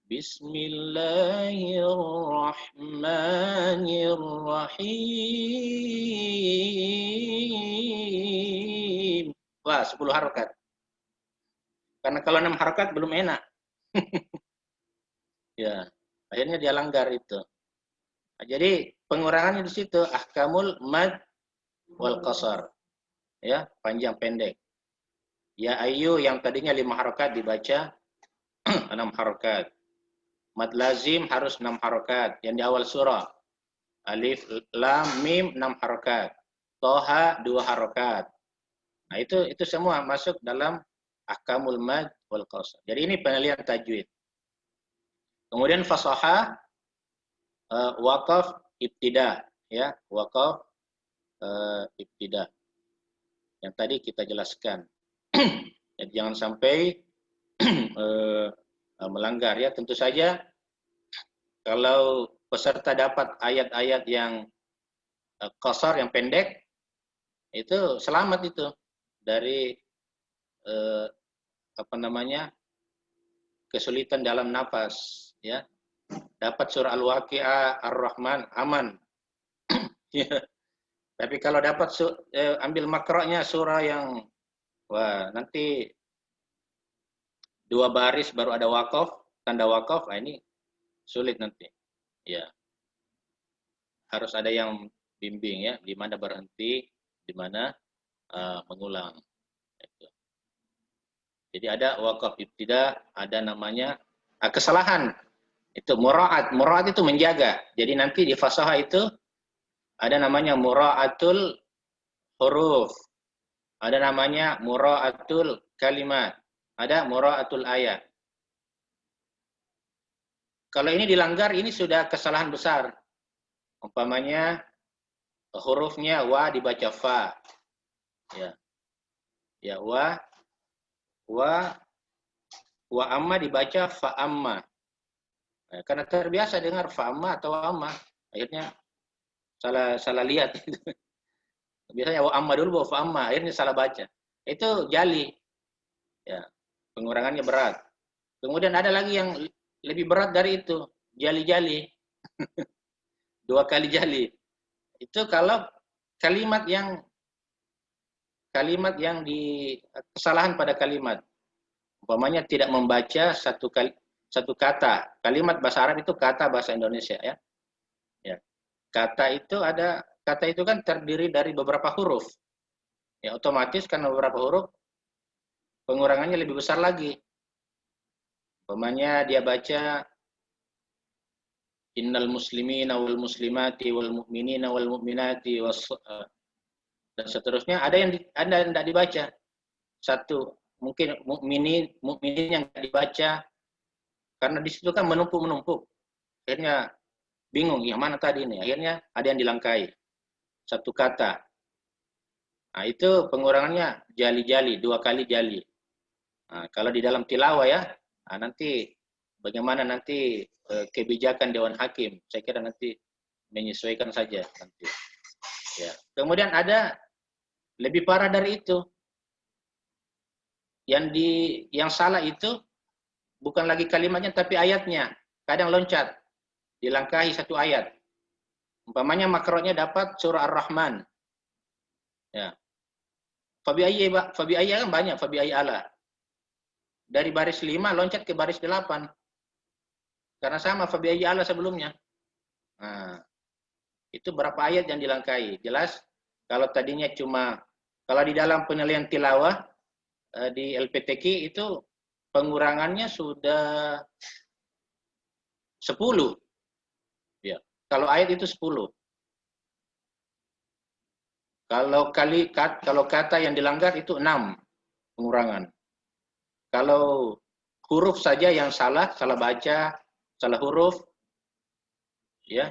Bismillahirrahmanirrahim. Wah, 10 harokat. Karena kalau 6 harokat belum enak. Ya, akhirnya dia langgar itu. Nah, jadi pengurangannya di situ ahkamul mad wal qasar. Ya, panjang pendek. Ya ayu yang tadinya 5 harokat dibaca 6 harokat. Mad lazim harus 6 harokat yang di awal surah. Alif, lam, mim 6 harokat. Toha 2 harokat. Nah itu semua masuk dalam ahkamul mad wal qasar. Jadi ini penilaian tajwid. Kemudian fasaha, waqaf, ibtida, ya, waqaf, ibtida. Yang tadi kita jelaskan. Jadi jangan sampai melanggar ya. Tentu saja kalau peserta dapat ayat-ayat yang qasar, yang pendek, itu selamat itu dari kesulitan dalam nafas ya. Dapat surah Al-Waqi'ah, Ar-Rahman, aman. Ya. Tapi kalau dapat ambil makroknya surah yang wah nanti 2 baris baru ada wakaf, tanda wakaf, nah ini sulit nanti. Ya. Harus ada yang bimbing ya, di mana berhenti, di mana mengulang. Jadi ada wakaf ibtida, ada namanya kesalahan Itu mura'at. Mura'at itu menjaga. Jadi nanti di fasahah itu ada namanya mura'atul huruf. Ada namanya mura'atul kalimat. Ada mura'atul ayat. Kalau ini dilanggar, ini sudah kesalahan besar. Umpamanya hurufnya wa dibaca fa. Ya. Ya, wa amma dibaca fa amma. Nah, karena terbiasa dengar fa amma atau amma, akhirnya salah lihat. Biasanya wa amma dulu bawa fa amma, akhirnya salah baca. Itu jali. Ya, pengurangannya berat. Kemudian ada lagi yang lebih berat dari itu, jali-jali. 2 kali jali. Itu kalau kalimat yang kesalahan pada kalimat. Umpamanya tidak membaca satu kata. Kalimat bahasa Arab itu kata bahasa Indonesia, ya. Ya. Kata itu kan terdiri dari beberapa huruf. Ya, otomatis karena beberapa huruf pengurangannya lebih besar lagi. Umpamanya dia baca innal muslimina wal muslimati wal mu'minina wal mu'minati dan seterusnya, ada yang tidak dibaca. Satu, mungkin mukminin yang tidak dibaca karena di situ kan menumpuk. Akhirnya bingung yang mana tadi ini. Akhirnya ada yang dilangkai. Satu kata. Nah, itu pengurangannya jali-jali, 2 kali jali. Nah, kalau di dalam tilawah ya, nanti bagaimana nanti kebijakan Dewan Hakim, saya kira nanti menyesuaikan saja nanti. Ya. Kemudian ada lebih parah dari itu. Yang salah itu bukan lagi kalimatnya tapi ayatnya. Kadang loncat, dilangkahi satu ayat. Umpamanya makrotnya dapat surah Ar-Rahman. Ya. Fabi ayya kan banyak, fabi ayya ala. Dari baris 5 loncat ke baris 8. Karena sama fabi ayya ala sebelumnya. Nah, itu berapa ayat yang dilangkahi. Jelas kalau tadinya kalau di dalam penilaian tilawah di LPTQ itu pengurangannya sudah 10. Ya. Kalau ayat itu 10. Kalau kata yang dilanggar itu 6 pengurangan. Kalau huruf saja yang salah baca, salah huruf, ya,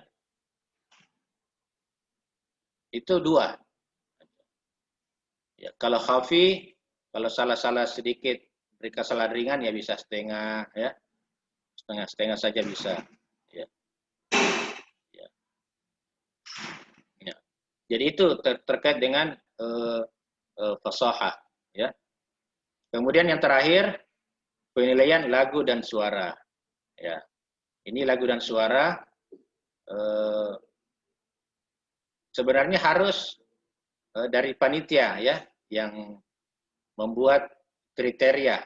itu 2. Ya, kalau khafi, kalau salah sedikit, beri kesalahan ringan ya bisa setengah, ya, setengah saja bisa. Ya. Ya. Ya. Jadi itu terkait dengan fasahah, ya. Kemudian yang terakhir penilaian lagu dan suara, ya. Ini lagu dan suara sebenarnya harus dari panitia, ya, yang membuat kriteria.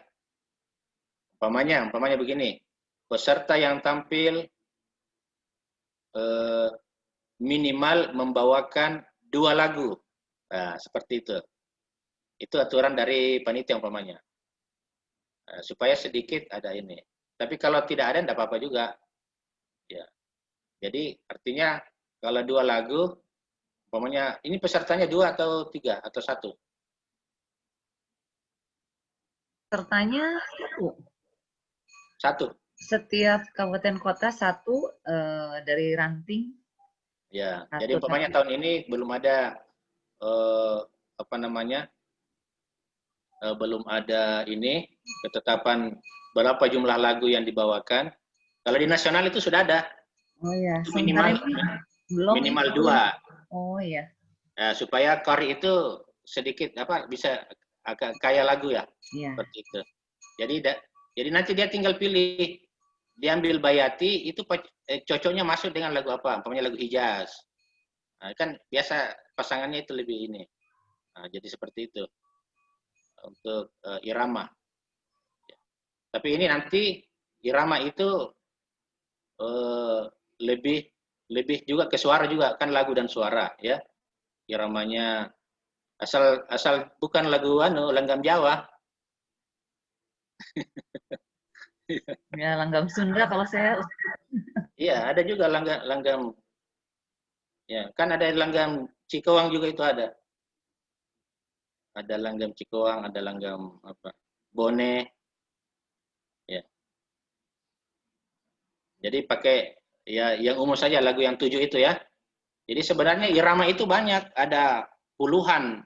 Umpamanya begini, peserta yang tampil minimal membawakan 2 lagu. Nah, seperti itu. Itu aturan dari panitia umpamanya. Supaya sedikit ada ini. Tapi kalau tidak ada, tidak apa-apa juga. Ya. Jadi artinya kalau 2 lagu, umpamanya ini pesertanya 2 atau 3 atau 1? Pesertanya 1. Setiap kabupaten kota 1 dari ranting. Ya, jadi umpamanya tahun ini belum ada belum ada ini ketetapan berapa jumlah lagu yang dibawakan. Kalau di nasional itu sudah ada. Oh ya, minimal 2. Oh ya. Nah, supaya qari itu sedikit bisa agak kaya lagu ya. Iya. Seperti itu. Jadi nanti dia tinggal pilih. Diambil bayati itu cocoknya masuk dengan lagu apa? Umpamanya lagu Hijaz. Nah, kan biasa pasangannya itu lebih ini. Nah, jadi seperti itu. Untuk irama. Ya. Tapi ini nanti irama itu lebih juga ke suara juga, kan lagu dan suara, ya. Iramanya asal bukan lagu langgam Jawa. Ya, langgam Sunda kalau saya. Iya, ada juga langgam. Ya, kan ada langgam Cikowang juga itu ada. Ada langgam Cikowang, ada langgam apa? Bone. Ya. Jadi pakai ya yang umum saja lagu yang 7 itu ya. Jadi sebenarnya irama itu banyak, ada puluhan.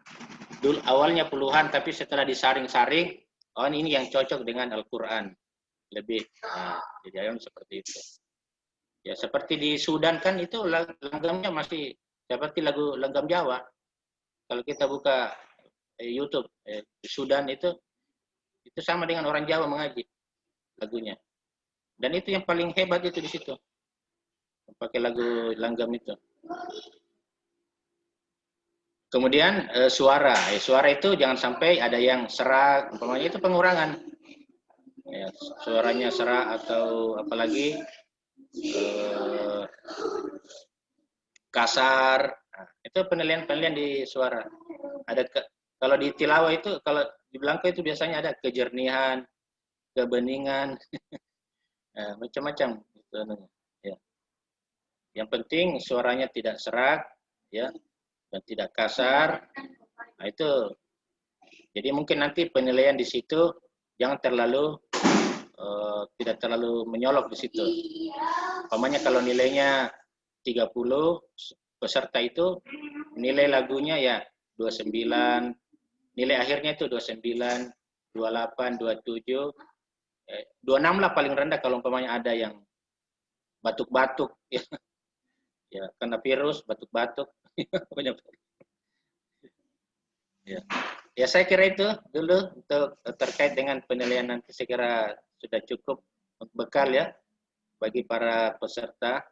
Dulu awalnya puluhan, tapi setelah disaring-saring, oh ini yang cocok dengan Al-Quran. Lebih, nah, jadi ayam seperti itu. Ya seperti di Sudan kan itu langgamnya masih seperti lagu langgam Jawa. Kalau kita buka YouTube di Sudan itu sama dengan orang Jawa mengaji lagunya. Dan itu yang paling hebat itu di situ. Pakai lagu langgam itu. Kemudian suara. Suara itu jangan sampai ada yang serak, umpamanya itu pengurangan. Ya, suaranya serak atau apalagi kasar. Nah, itu penilaian-penilaian di suara. Ada kalau di tilawah itu, kalau di belangko itu biasanya ada kejernihan, kebeningan, nah, macam-macam. Ya. Yang penting suaranya tidak serak, ya, dan tidak kasar. Nah itu. Jadi mungkin nanti penilaian di situ jangan terlalu tidak terlalu menyolok di situ. Umpamanya kalau nilainya 30, peserta itu nilai lagunya ya 29, nilai akhirnya itu 29, 28, 27, 26 lah paling rendah kalau umpamanya ada yang batuk-batuk ya. Ya, kena virus, batuk-batuk. Ya. Ya saya kira itu dulu untuk terkait dengan penilaian nanti, saya kira sudah cukup bekal ya bagi para peserta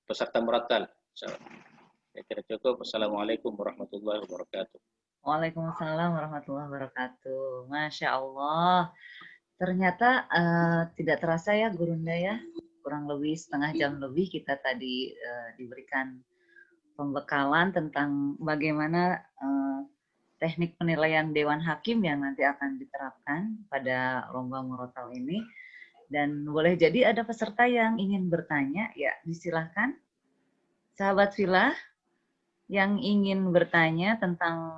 peserta murattal. Saya kira cukup. Assalamualaikum warahmatullahi wabarakatuh. Waalaikumsalam warahmatullahi wabarakatuh. Masya Allah. Ternyata tidak terasa ya Gurunda ya. Kurang lebih setengah jam lebih kita tadi diberikan pembekalan tentang bagaimana teknik penilaian Dewan Hakim yang nanti akan diterapkan pada lomba murotal ini. Dan boleh jadi ada peserta yang ingin bertanya, ya disilahkan. Sahabat Filah yang ingin bertanya tentang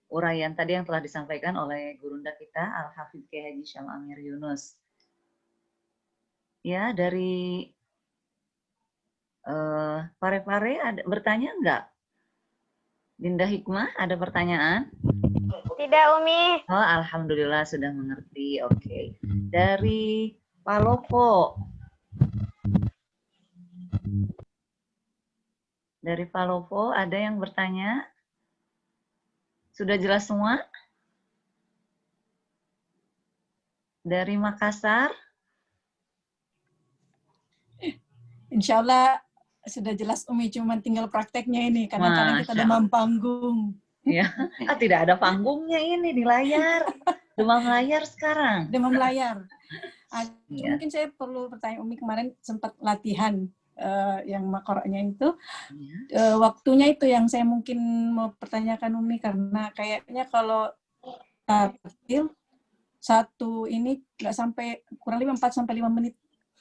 uraian tadi yang telah disampaikan oleh Gurunda kita, Al-Hafidz Kiai Haji Syam Amir Yunus. Ya, dari Pare-Pare ada bertanya enggak? Dinda Hikmah ada pertanyaan? Tidak, Umi. Oh, alhamdulillah sudah mengerti. Oke. Dari Palopo. Dari Palopo ada yang bertanya? Sudah jelas semua? Dari Makassar? Insya Allah sudah jelas Umi, cuma tinggal prakteknya ini. Kadang-kadang kita demam panggung. Ya, tidak ada panggungnya ini di layar. Demam layar sekarang. Demam layar. Ya. Mungkin saya perlu bertanya Umi, kemarin sempat latihan yang makoroknya itu. Ya. Waktunya itu yang saya mungkin mau pertanyakan Umi, karena kayaknya kalau tartil satu ini nggak sampai, kurang lebih 4-5 menit.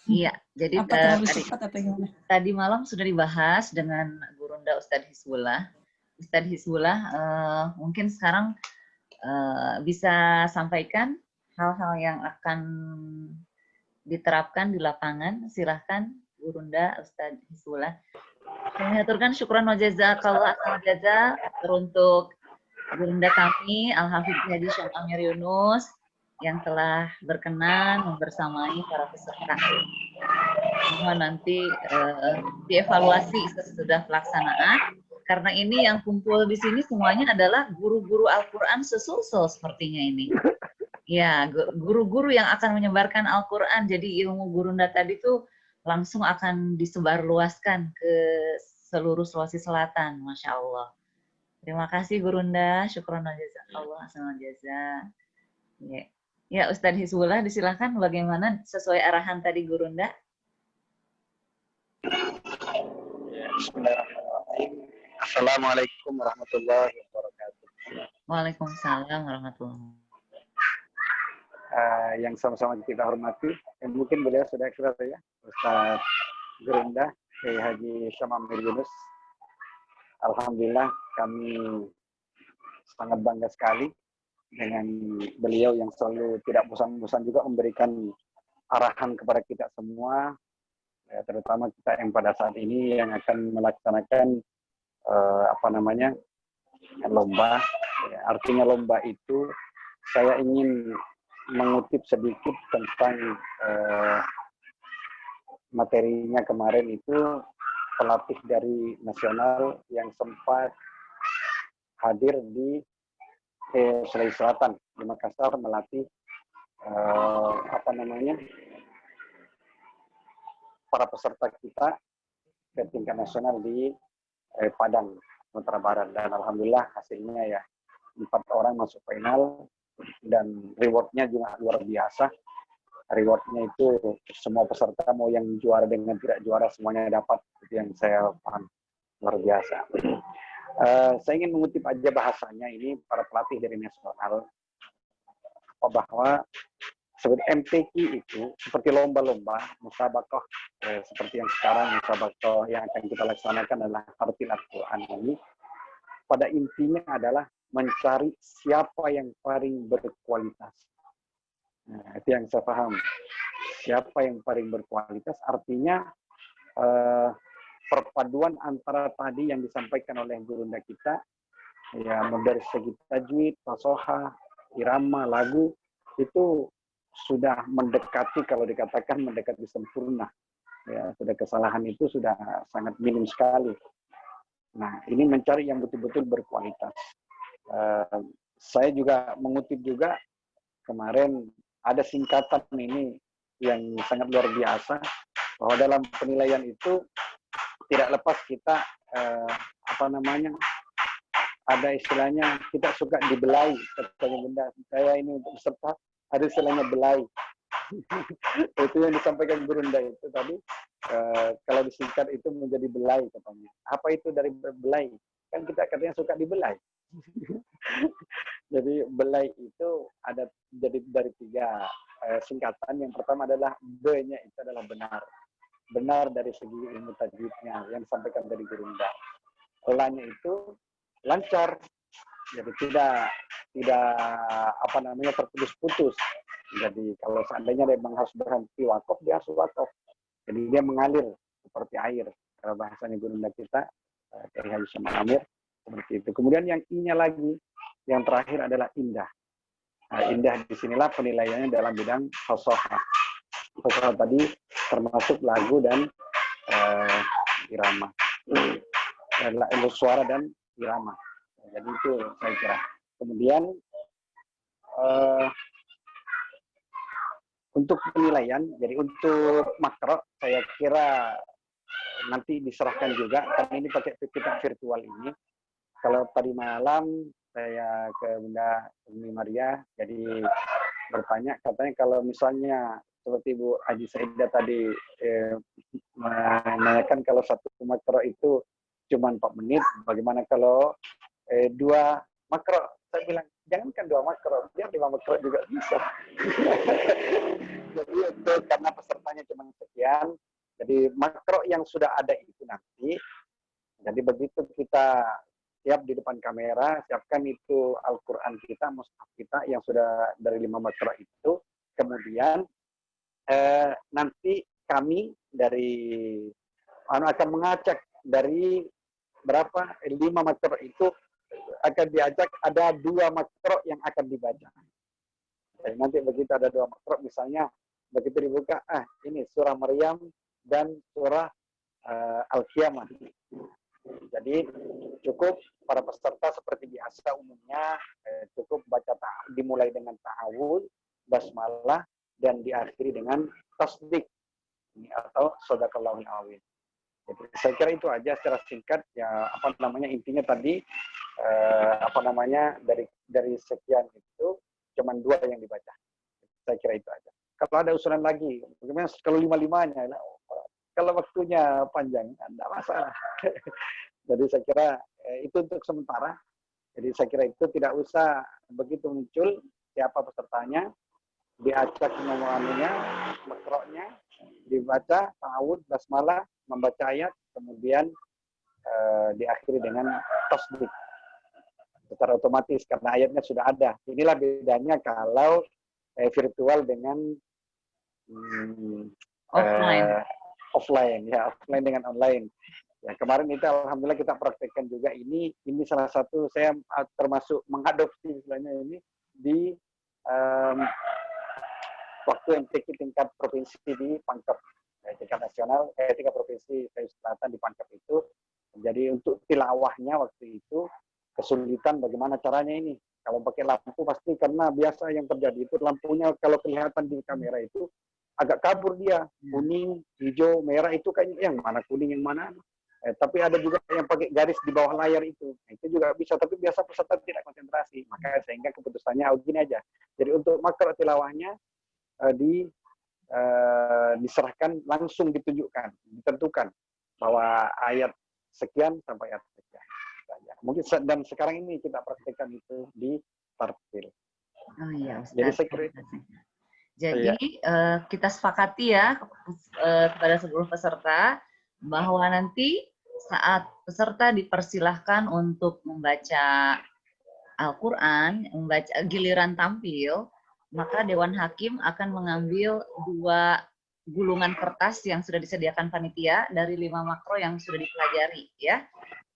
Iya, jadi tadi malam sudah dibahas dengan Gurunda Ustadz Hizbullah. Ustadz Hizbullah mungkin sekarang bisa sampaikan hal-hal yang akan diterapkan di lapangan. Silahkan Gurunda Ustadz Hizbullah. Saya mengaturkan syukran wa jazakallah jaza teruntuk Gurunda kami Al-Hafidz Kiai Haji Syam Amir Yunus yang telah berkenan membersamai para peserta. Mohon nanti dievaluasi sesudah pelaksanaan, karena ini yang kumpul di sini semuanya adalah guru-guru Al-Quran sesulsel sepertinya ini. Ya, guru-guru yang akan menyebarkan Al-Quran, jadi ilmu Gurunda tadi tuh langsung akan disebarluaskan ke seluruh Sulawesi Selatan, Masya Allah. Terima kasih Gurunda, syukron wa jazakallah, asal jaza. Ya. Ya, Ustadz Hizbullah, disilakan bagaimana sesuai arahan tadi Gurunda. Ya, bismillahirrahmanirrahim. Assalamualaikum warahmatullahi wabarakatuh. Waalaikumsalam warahmatullahi wabarakatuh. yang sama-sama kita hormati. Mungkin beliau sudah kenal ya, Ustaz Gurunda, Kiai Haji Syamamir Yunus. Alhamdulillah kami sangat bangga sekali dengan beliau yang selalu tidak bosan-bosan juga memberikan arahan kepada kita semua, ya, terutama kita yang pada saat ini yang akan melaksanakan lomba. Ya, artinya lomba itu saya ingin mengutip sedikit tentang materinya kemarin itu, pelatih dari nasional yang sempat hadir di Sulawesi Selatan di Makassar melatih para peserta kita ke tingkat nasional di Padang, Sumatera Barat, dan alhamdulillah hasilnya ya 4 orang masuk final dan rewardnya juga luar biasa. Rewardnya itu semua peserta mau yang juara dengan tidak juara semuanya dapat, itu yang saya paham, luar biasa. Saya ingin mengutip aja bahasanya ini para pelatih dari nasional, bahwa seperti MTQ itu seperti lomba-lomba musabaqah, seperti yang sekarang musabaqah yang akan kita laksanakan adalah Tartil Al-Quran ini, pada intinya adalah mencari siapa yang paling berkualitas. Nah, itu yang saya paham. Siapa yang paling berkualitas artinya perpaduan antara tadi yang disampaikan oleh gurunda kita, ya dari segi tajwid, fasohah, irama, lagu, itu sudah mendekati, kalau dikatakan mendekati sempurna. Ya, sudah kesalahan itu sudah sangat minim sekali. Nah, ini mencari yang betul-betul berkualitas. Saya juga mengutip juga kemarin ada singkatan ini yang sangat luar biasa, bahwa dalam penilaian itu tidak lepas kita ada istilahnya kita suka dibelai, katanya benda saya ini untuk peserta ada istilahnya belai. Itu yang disampaikan Gurunda itu tadi, kalau disingkat itu menjadi belai katanya. Apa itu dari belai? Kan kita katanya suka dibelai. Jadi belai itu ada jadi dari 3 singkatan. Yang pertama adalah B-nya itu adalah benar. Benar dari segi ilmu tajwidnya yang disampaikan dari Gurunda. La-nya itu lancar. Jadi tidak terputus-putus. Jadi kalau seandainya memang harus berhenti wakof, dia harus wakof. Jadi dia mengalir seperti air. Kalau bahasanya Gurunda kita dari Haji Syamamir seperti itu. Kemudian yang I-nya lagi, yang terakhir adalah indah. Nah, indah disinilah penilaiannya dalam bidang fasohah. Fasohah tadi termasuk lagu dan irama, suara dan irama. Jadi itu saya kira. Kemudian untuk penilaian, jadi untuk makro saya kira nanti diserahkan juga, karena ini pakai kita virtual ini. Kalau tadi malam saya ke Bunda Umi Maria, jadi bertanya, katanya kalau misalnya seperti Bu Haji Saidah tadi menanyakan kalau satu makro itu cuma 4 menit, bagaimana kalau 2 makro? Saya bilang, jangankan 2 makro, biar 5 makro juga bisa. Jadi itu karena pesertanya cuma sekian, jadi makro yang sudah ada itu nanti, jadi begitu kita siap di depan kamera, siapkan itu Al-Quran kita, mushaf kita yang sudah dari 5 makro itu, kemudian nanti kami dari akan mengacak dari berapa 5 makro itu akan diajak ada 2 makro yang akan dibaca. Jadi nanti begitu ada 2 makro, misalnya begitu dibuka, ini surah Maryam dan surah Al-Qiyamah. Jadi cukup para peserta seperti biasa umumnya, cukup baca dimulai dengan ta'awudz, basmalah, dan diakhiri dengan tasdik atau shadaqallahul azim. Jadi saya kira itu aja secara singkat ya, intinya tadi dari sekian itu cuman 2 yang dibaca. Saya kira itu aja. Kalau ada usulan lagi, bagaimana kalau 5-5-nya? Kalau waktunya panjang, tidak masalah. Jadi saya kira itu untuk sementara. Jadi saya kira itu tidak usah begitu muncul siapa pesertanya. diacak nomorannya, makroknya, dibaca ta'awud, basmalah, membaca ayat, kemudian diakhiri dengan tasbih secara otomatis karena ayatnya sudah ada. Inilah bedanya kalau virtual dengan offline dengan online. Ya, kemarin itu alhamdulillah kita praktekkan juga ini salah satu saya termasuk mengadopsi istilahnya ini di waktu MTQ tingkat provinsi di Pangkep, tingkat nasional, tingkat provinsi Sulawesi Selatan di Pangkep itu. Jadi untuk tilawahnya waktu itu kesulitan bagaimana caranya ini. Kalau pakai lampu pasti karena biasa yang terjadi itu lampunya kalau kelihatan di kamera itu agak kabur dia, kuning, hijau, merah itu kayaknya yang mana kuning yang mana. Tapi ada juga yang pakai garis di bawah layar itu. Nah, itu juga bisa, tapi biasa peserta tidak konsentrasi. Maka sehingga keputusannya gini aja. Jadi untuk makro tilawahnya diserahkan langsung ditentukan bahwa ayat sekian sampai ayat sekian. Mungkin dan sekarang ini kita praktekkan itu di tartil. Oh iya, Ustaz. Jadi saya kira jadi kita sepakati ya kepada seluruh peserta bahwa nanti saat peserta dipersilahkan untuk membaca Al-Quran, membaca giliran tampil, maka Dewan Hakim akan mengambil 2 gulungan kertas yang sudah disediakan panitia dari 5 makro yang sudah dipelajari ya.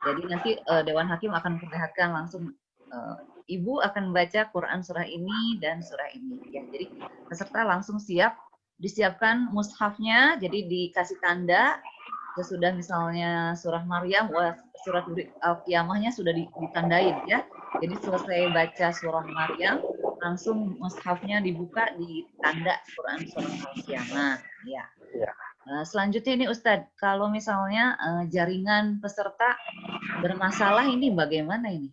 Jadi nanti Dewan Hakim akan memperlihatkan langsung Ibu akan membaca Quran surah ini dan surah ini ya. Jadi peserta langsung disiapkan mushafnya, jadi dikasih tanda sesudah misalnya surah Maryam, surat Al-Qiyamahnya sudah ditandain ya. Jadi selesai baca surah Maryam, langsung mushafnya dibuka di tanda Quran surah Al-Qiyamah ya. Selanjutnya ini Ustadz, kalau misalnya jaringan peserta bermasalah ini bagaimana ini?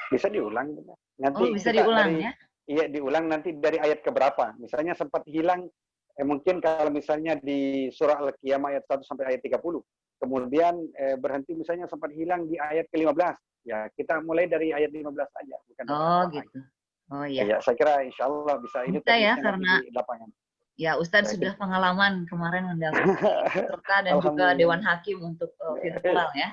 Bisa diulang. Nanti bisa diulang ya? Iya, diulang nanti dari ayat keberapa. Misalnya sempat hilang, mungkin kalau misalnya di surah Al-Qiyamah ayat 1 sampai ayat 30. Kemudian berhenti misalnya sempat hilang di ayat ke-15. Ya, kita mulai dari ayat 15 aja. Bukan gitu. Oh iya. Ya, saya kira insya Allah bisa. Ini ya, karena di lapangan. Ya, Ustadz sudah pengalaman kemarin mendampingi peserta dan juga Dewan Hakim untuk virtual ya.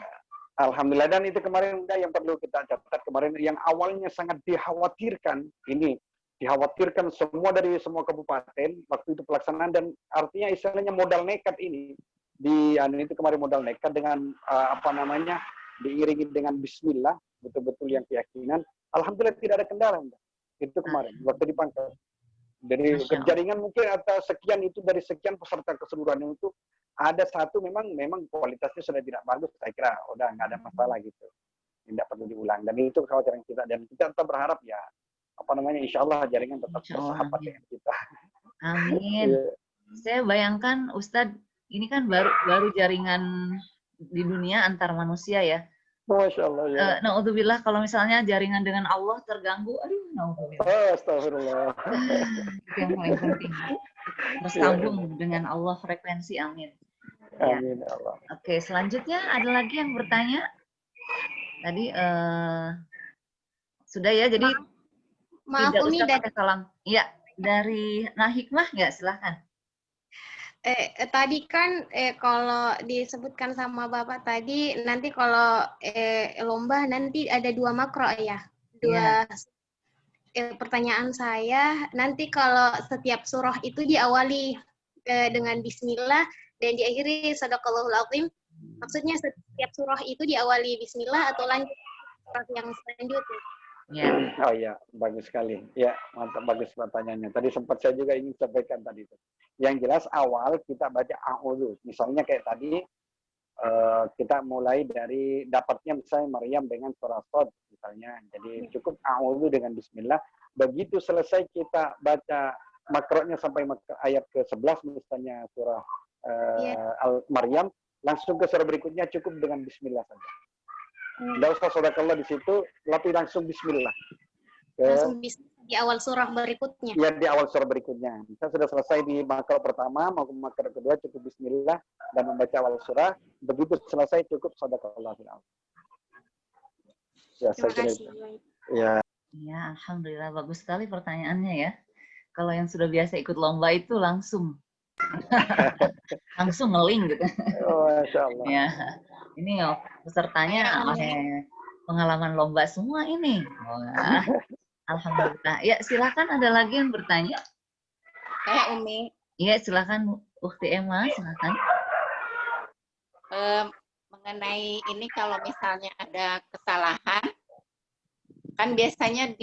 Alhamdulillah, dan itu kemarin yang perlu kita catat kemarin yang awalnya sangat dikhawatirkan semua dari semua kabupaten waktu itu pelaksanaan, dan artinya istilahnya modal nekat ini itu kemarin modal nekat dengan diiringi dengan Bismillah, betul-betul yang keyakinan. Alhamdulillah tidak ada kendala itu kemarin waktu di Pangkep. Dari jaringan mungkin atau sekian itu dari sekian peserta keseluruhan itu ada satu memang kualitasnya sudah tidak bagus, saya kira udah nggak ada masalah gitu, tidak perlu diulang. Dan itu kekhawatiran kita, dan kita tetap berharap ya insya Allah jaringan tetap bersahabat dengan kita. Amin. Saya bayangkan Ustadz, ini kan baru jaringan di dunia antar manusia ya. Masya Allah ya. Na'udzubillah kalau misalnya jaringan dengan Allah terganggu, na'udzubillah. Astagfirullah. Itu yang paling penting. Tersambung dengan Allah frekuensi, amin. Ya. Amin ya Allah. Oke, selanjutnya ada lagi yang bertanya. Tadi sudah ya, jadi maaf Umi pakai salam. Iya, dari Hikmah nggak, silahkan. Tadi kan kalau disebutkan sama Bapak tadi nanti kalau lomba nanti ada 2 makro ya. Pertanyaan saya, nanti kalau setiap surah itu diawali dengan bismillah dan diakhiri shadaqallahul azim, maksudnya setiap surah itu diawali bismillah atau lanjut surah yang selanjutnya? Ya. Oh iya, bagus sekali. Ya, mantap, bagus pertanyaannya. Tadi sempat saya juga ingin sampaikan tadi itu. Yang jelas awal kita baca a'udzu. Misalnya kayak tadi kita mulai dari dapatnya misalnya Maryam dengan surah Shad misalnya. Jadi cukup a'udzu dengan bismillah. Begitu selesai kita baca makronya sampai ayat ke-11 misalnya surah Maryam, langsung ke surah berikutnya cukup dengan bismillah saja. Tidak usah shadakallah di situ, tapi langsung bismillah. Langsung di awal surah berikutnya. Ya, di awal surah berikutnya. Kita sudah selesai di makro pertama, maupun makro kedua cukup bismillah dan membaca awal surah. Begitu selesai cukup shadakallah. Ya, Terima kasih. Ya. Ya, alhamdulillah bagus sekali pertanyaannya ya. Kalau yang sudah biasa ikut lomba itu langsung ngeling gitu. Oh, Masya Allah. Ya, ini pesertanya pengalaman lomba semua ini. Wah, alhamdulillah. Ya, silakan ada lagi yang bertanya. Saya Umi. Iya, silakan Ukti Emma, silakan. Mengenai ini kalau misalnya ada kesalahan, kan biasanya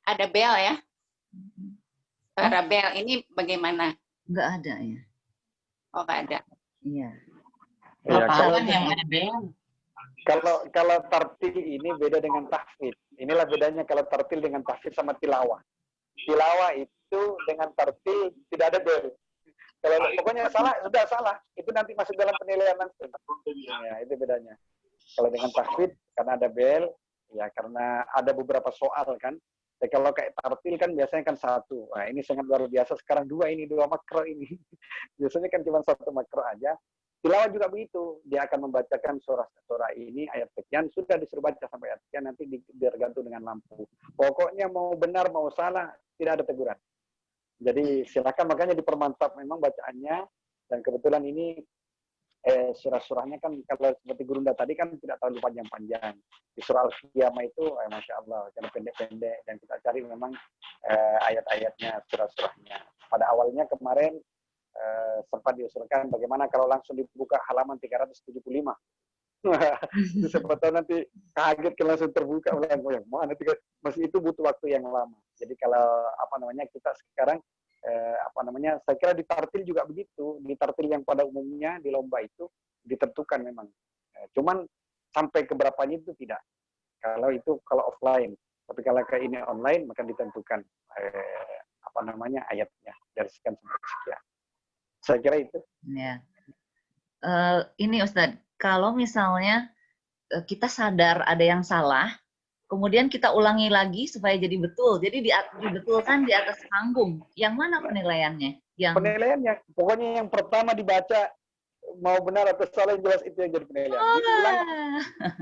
ada bel ya. Suara bel ini bagaimana? Nggak ada ya. Oh, nggak ada. Iya. Ya, kalau tartil ini beda dengan tahfidz. Inilah bedanya kalau tartil dengan tahfidz sama tilawah. Tilawah itu dengan tartil tidak ada bel. Kalau pokoknya salah, sudah salah. Itu nanti masuk dalam penilaian langsung. Ya, itu bedanya. Kalau dengan tahfidz karena ada bel, ya karena ada beberapa soal kan. Ya, kalau kayak tartil kan biasanya kan satu. Nah, ini sangat luar biasa. Sekarang dua makro ini. Biasanya kan cuma satu makro aja. Tilawah juga begitu. Dia akan membacakan surah ini, ayat sekian, sudah disuruh baca sampai ayat sekian, nanti tergantung dengan lampu. Pokoknya mau benar, mau salah, tidak ada teguran. Jadi silakan, makanya dipermantap memang bacaannya. Dan kebetulan ini surah-surahnya kan kalau seperti Gurunda tadi kan tidak terlalu panjang-panjang. Di surah Al-Qiyamah itu Masya Allah, karena pendek-pendek, dan kita cari memang ayat-ayatnya, surah-surahnya. Pada awalnya kemarin sempat diusulkan bagaimana kalau langsung dibuka halaman 375. Itu siapa tahu nanti kaget kalau langsung terbuka ulang yang mana masih itu butuh waktu yang lama. Jadi kalau kita sekarang saya kira di tartil juga begitu. Di tartil yang pada umumnya di lomba itu ditentukan memang. Cuman sampai keberapanya itu tidak. Kalau offline. Tapi kalau kayak ini online maka ditentukan ayatnya dari sekian sampai sekian. Saya kira itu. Ya. Ini Ustadz, kalau misalnya kita sadar ada yang salah, kemudian kita ulangi lagi supaya jadi betul. Jadi dibetulkan di atas panggung. Yang mana penilaiannya? Penilaiannya, pokoknya yang pertama dibaca mau benar atau salah yang jelas itu yang jadi penilaian.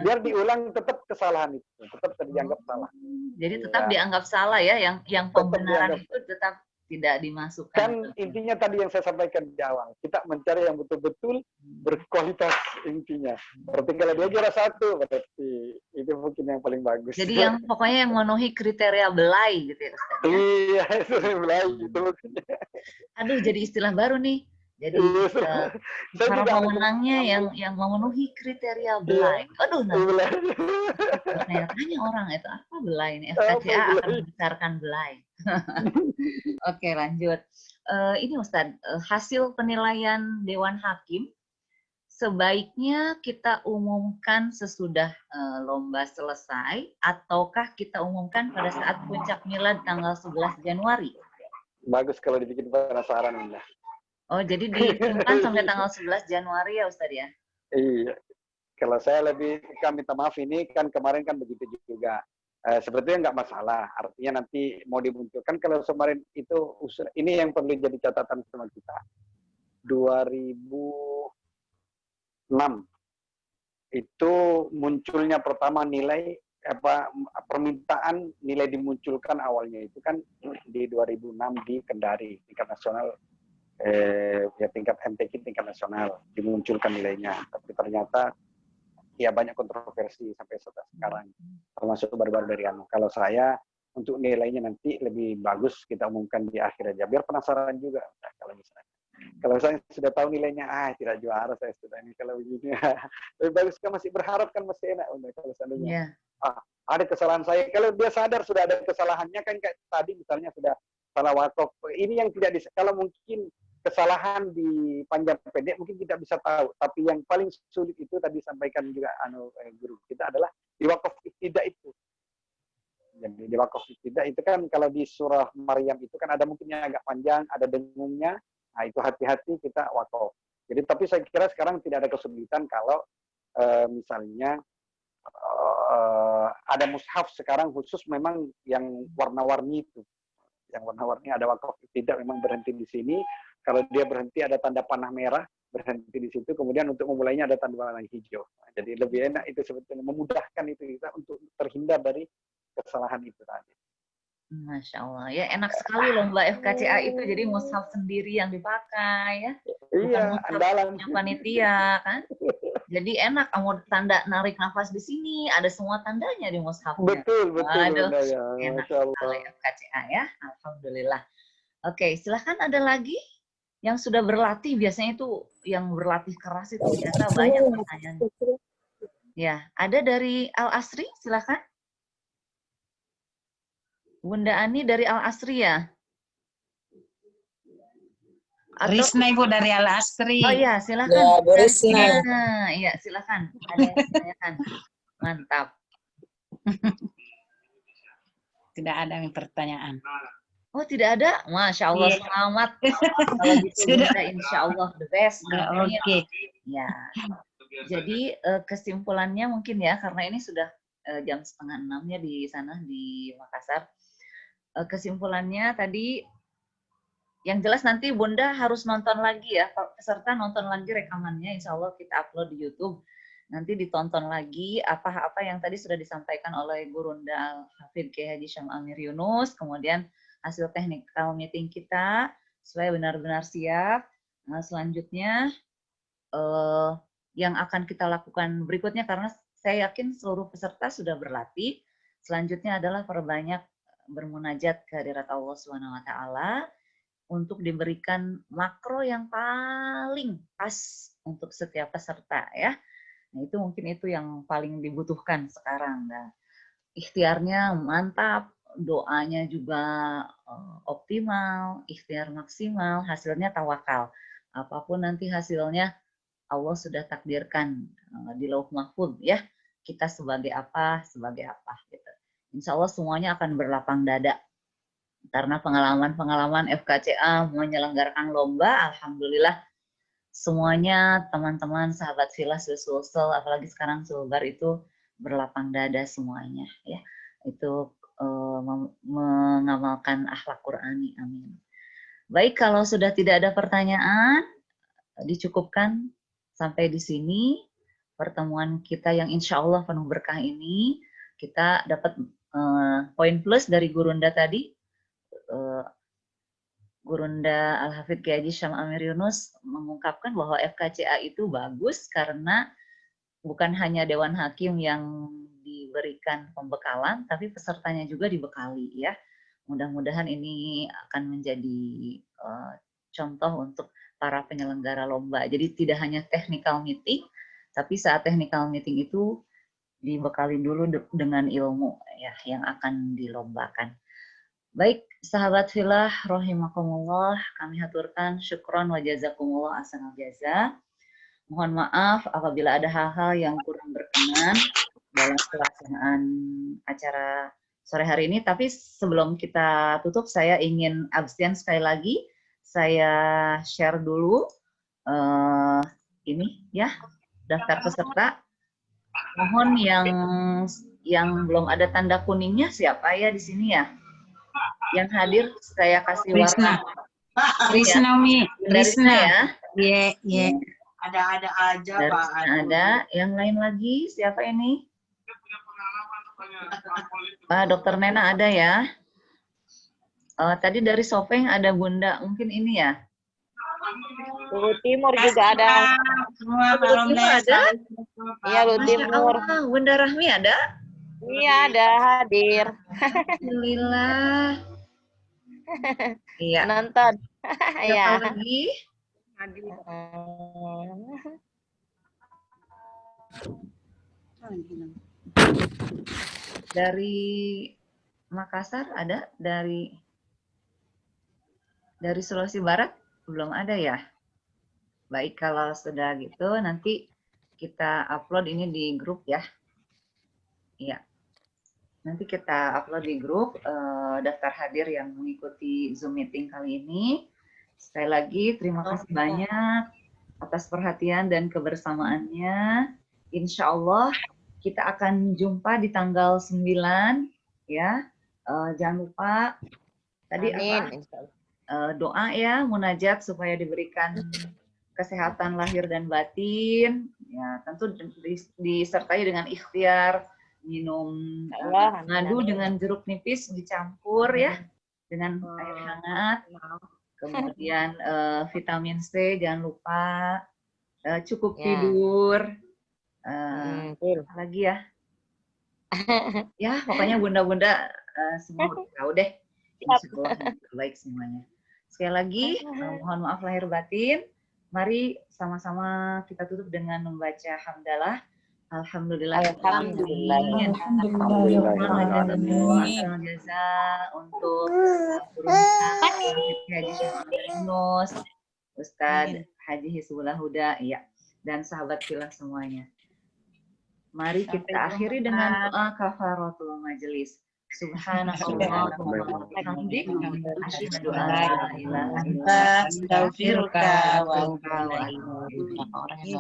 Biar diulang tetap kesalahan itu, tetap dianggap salah. Jadi tetap dianggap salah ya, yang pembenaran itu tetap tidak dimasukkan. Kan intinya tadi yang saya sampaikan di awal, kita mencari yang betul-betul berkualitas intinya. Berarti kalau dia juara 1, berarti itu mungkin yang paling bagus. Jadi yang pokoknya yang memenuhi kriteria belai gitu ya Ustaz. Iya, itu belai itu maksudnya. Aduh, jadi istilah baru nih. Jadi para pemenangnya yang memenuhi kriteria belai. Aduh, tanya orang itu apa belai ini? FKCA akan membesarkan belai. Oke, lanjut. Ini Ustadz, hasil penilaian Dewan Hakim sebaiknya kita umumkan sesudah lomba selesai ataukah kita umumkan pada saat puncak milad tanggal 11 Januari? Bagus kalau dibikin penasaran, Bunda. Oh, jadi disimpan sampai tanggal 11 Januari ya Ustadz ya? Iya. Kalau saya lebih minta maaf, ini kan kemarin kan begitu juga. Sebetulnya nggak masalah. Artinya nanti mau dimunculkan. Kalau kemarin itu ini yang perlu jadi catatan sama kita. 2006 itu munculnya pertama nilai permintaan nilai dimunculkan awalnya itu kan di 2006 di Kendari tingkat nasional. Tingkat MTQ tingkat nasional dimunculkan nilainya, tapi ternyata ya banyak kontroversi sampai sekarang, termasuk baru-baru dari Kalau saya untuk nilainya nanti lebih bagus kita umumkan di akhir aja, biar penasaran juga. Nah, kalau saya sudah tahu nilainya, tidak juara saya sudah ini kalau begini. Lebih bagus kan, masih berharap kan masih enak. Kalau seandainya ada kesalahan saya, kalau dia sadar sudah ada kesalahannya kan kayak tadi misalnya sudah salah wakaf. Ini yang tidak kalau mungkin kesalahan di panjang pendek mungkin kita bisa tahu, tapi yang paling sulit itu tadi sampaikan juga guru kita adalah di wakaf ibtidah itu. Jadi di wakaf ibtidah itu kan kalau di surah Maryam itu kan ada mungkinnya agak panjang, ada dengungnya. Nah, itu hati-hati kita wakaf. Jadi tapi saya kira sekarang tidak ada kesulitan kalau misalnya ada mushaf sekarang khusus memang yang warna-warni itu. Yang warna-warni ada wakaf ibtidah memang berhenti di sini. Kalau dia berhenti ada tanda panah merah, berhenti di situ. Kemudian untuk memulainya ada tanda panah hijau. Jadi lebih enak itu sebetulnya, memudahkan itu kita untuk terhindar dari kesalahan itu tadi. Masya Allah, ya enak sekali loh Mbak FKCA itu, jadi mushaf sendiri yang dipakai ya, bukan Iya, mushaf andalan. punya panitia kan. Jadi enak, mau tanda narik nafas di sini, ada semua tandanya di mushafnya. Betul, betul. Waduh, Bunda, ya. enak Masya Allah. sekali FKCA ya, alhamdulillah. Oke, silahkan ada lagi yang sudah berlatih, biasanya itu yang berlatih keras itu ternyata banyak pertanyaannya. Ya, ada dari Al Asri, silahkan. Bunda Ani dari Al Asri ya? Atau... Risna Ibu dari Al Asri. Oh iya, silakan. Ya, Bu Risna. Iya, silakan. Ada yang ditanyakan. Mantap. Tidak ada yang pertanyaan. Oh, tidak ada? Masya Allah, Iya. selamat. Kalau gitu, Sudah. Bunda, insya Allah the best. Oke. Ya. Jadi kesimpulannya mungkin ya, karena ini sudah jam 5:30 ya di sana di Makassar. Kesimpulannya tadi, yang jelas nanti Bunda harus nonton lagi ya, peserta nonton lagi rekamannya, insya Allah kita upload di YouTube. Nanti ditonton lagi apa-apa yang tadi sudah disampaikan oleh Gurunda Hafidh Kiai Haji Syam Amir Yunus, kemudian hasil technical meeting kita, supaya benar-benar siap. Nah, selanjutnya, yang akan kita lakukan berikutnya, karena saya yakin seluruh peserta sudah berlatih, selanjutnya adalah perbanyak bermunajat ke hadirat Allah SWT untuk diberikan makro yang paling pas untuk setiap peserta ya. Nah, itu mungkin itu yang paling dibutuhkan sekarang. Nah, ikhtiarnya mantap, doanya juga optimal, ikhtiar maksimal, hasilnya tawakal. Apapun nanti hasilnya Allah sudah takdirkan di Lauh Mahfudz ya. Kita sebagai apa gitu. Insya Allah semuanya akan berlapang dada. Karena pengalaman-pengalaman FKCA menyelenggarakan lomba, alhamdulillah semuanya teman-teman sahabat Filas Sulsel, apalagi sekarang Sulbar itu berlapang dada semuanya ya. Itu mengamalkan akhlak Qur'ani, amin. Baik, kalau sudah tidak ada pertanyaan, dicukupkan sampai di sini pertemuan kita yang insya Allah penuh berkah ini. Kita dapat poin plus dari Gurunda tadi. Gurunda Al-Hafidh Kiai Haji Syam Amir Yunus mengungkapkan bahwa FKCA itu bagus karena bukan hanya Dewan Hakim yang diberikan pembekalan, tapi pesertanya juga dibekali ya. Mudah-mudahan ini akan menjadi contoh untuk para penyelenggara lomba. Jadi tidak hanya technical meeting, tapi saat technical meeting itu dibekali dulu dengan ilmu ya yang akan dilombakan. Baik, sahabat filah rahimakumullah, kami haturkan syukron wa jazakumullah ahsanal jaza. Mohon maaf apabila ada hal-hal yang kurang berkenan dalam pelaksanaan acara sore hari ini, tapi sebelum kita tutup saya ingin absen sekali lagi. Saya share dulu ini ya, daftar peserta. Mohon yang belum ada tanda kuningnya siapa ya di sini ya? Yang hadir saya kasih warna. Risna Mi. Risna ya. Iya. Ada aja Dari Pak. ada. Yang lain lagi siapa ini? Dokter Nena ada ya. Tadi dari Sopeng ada Bunda, mungkin ini ya. Luhut Timur juga ada. Semua Luhut Timur ada? Iya, Luhut Timur. Bunda Rahmi ada? Iya, ada hadir. Alhamdulillah. Iya. Nonton. Iya. Siapa lagi? Dari Makassar ada? Dari Sulawesi Barat belum ada ya? Baik, kalau sudah gitu nanti kita upload ini di grup ya. Iya. Nanti kita upload di grup daftar hadir yang mengikuti Zoom meeting kali ini. Sekali lagi terima kasih banyak atas perhatian dan kebersamaannya. Insya Allah kita akan jumpa di tanggal 9 ya. Jangan lupa tadi Amin. doa ya, munajat supaya diberikan kesehatan lahir dan batin. Ya, tentu disertai dengan ikhtiar minum Allah, madu dengan jeruk nipis dicampur ya dengan air hangat. Kemudian vitamin C jangan lupa, cukup Ya. tidur, Betul. apa lagi ya? Ya pokoknya bunda-bunda semua udah tahu deh. Insya Allah yang terbaik semuanya. Sekali lagi mohon maaf lahir batin. Mari sama-sama kita tutup dengan membaca hamdalah. Alhamdulillah. Alhamdulillah. Alhamdulillah. Jaza untuk guru Haji Yunus, Ustadz Haji Hizbullah Huda, ya, dan sahabat filah semuanya. Mari kita akhiri dengan doa kafaratul majelis. Subhanallah wa bihamdik, asyhadu an la ilaha illa anta, astaghfiruka wa atubu ilaik.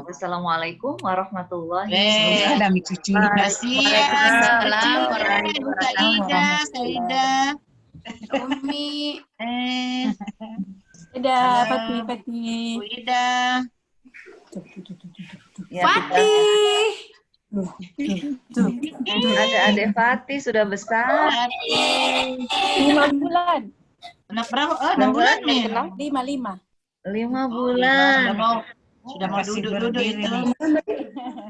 Wassalamualaikum warahmatullahi wabarakatuh. Ada mi cucu dikasih ya. Waalaikumsalam Ida, Saida, Umi, Dadah, Fatih. Ida. Ya, Fatih. Ada Adek Fatih sudah besar. 5 bulan. Anak berapa? Oh, 6 bulan nih. 5. 5 bulan. Sudah mau duduk-duduk itu.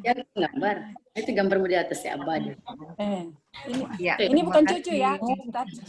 Ya, gambar. Itu gambarmu di atas ya, Abah. Ini Ya, bukan terima cucu ya, kasih. Ustaz.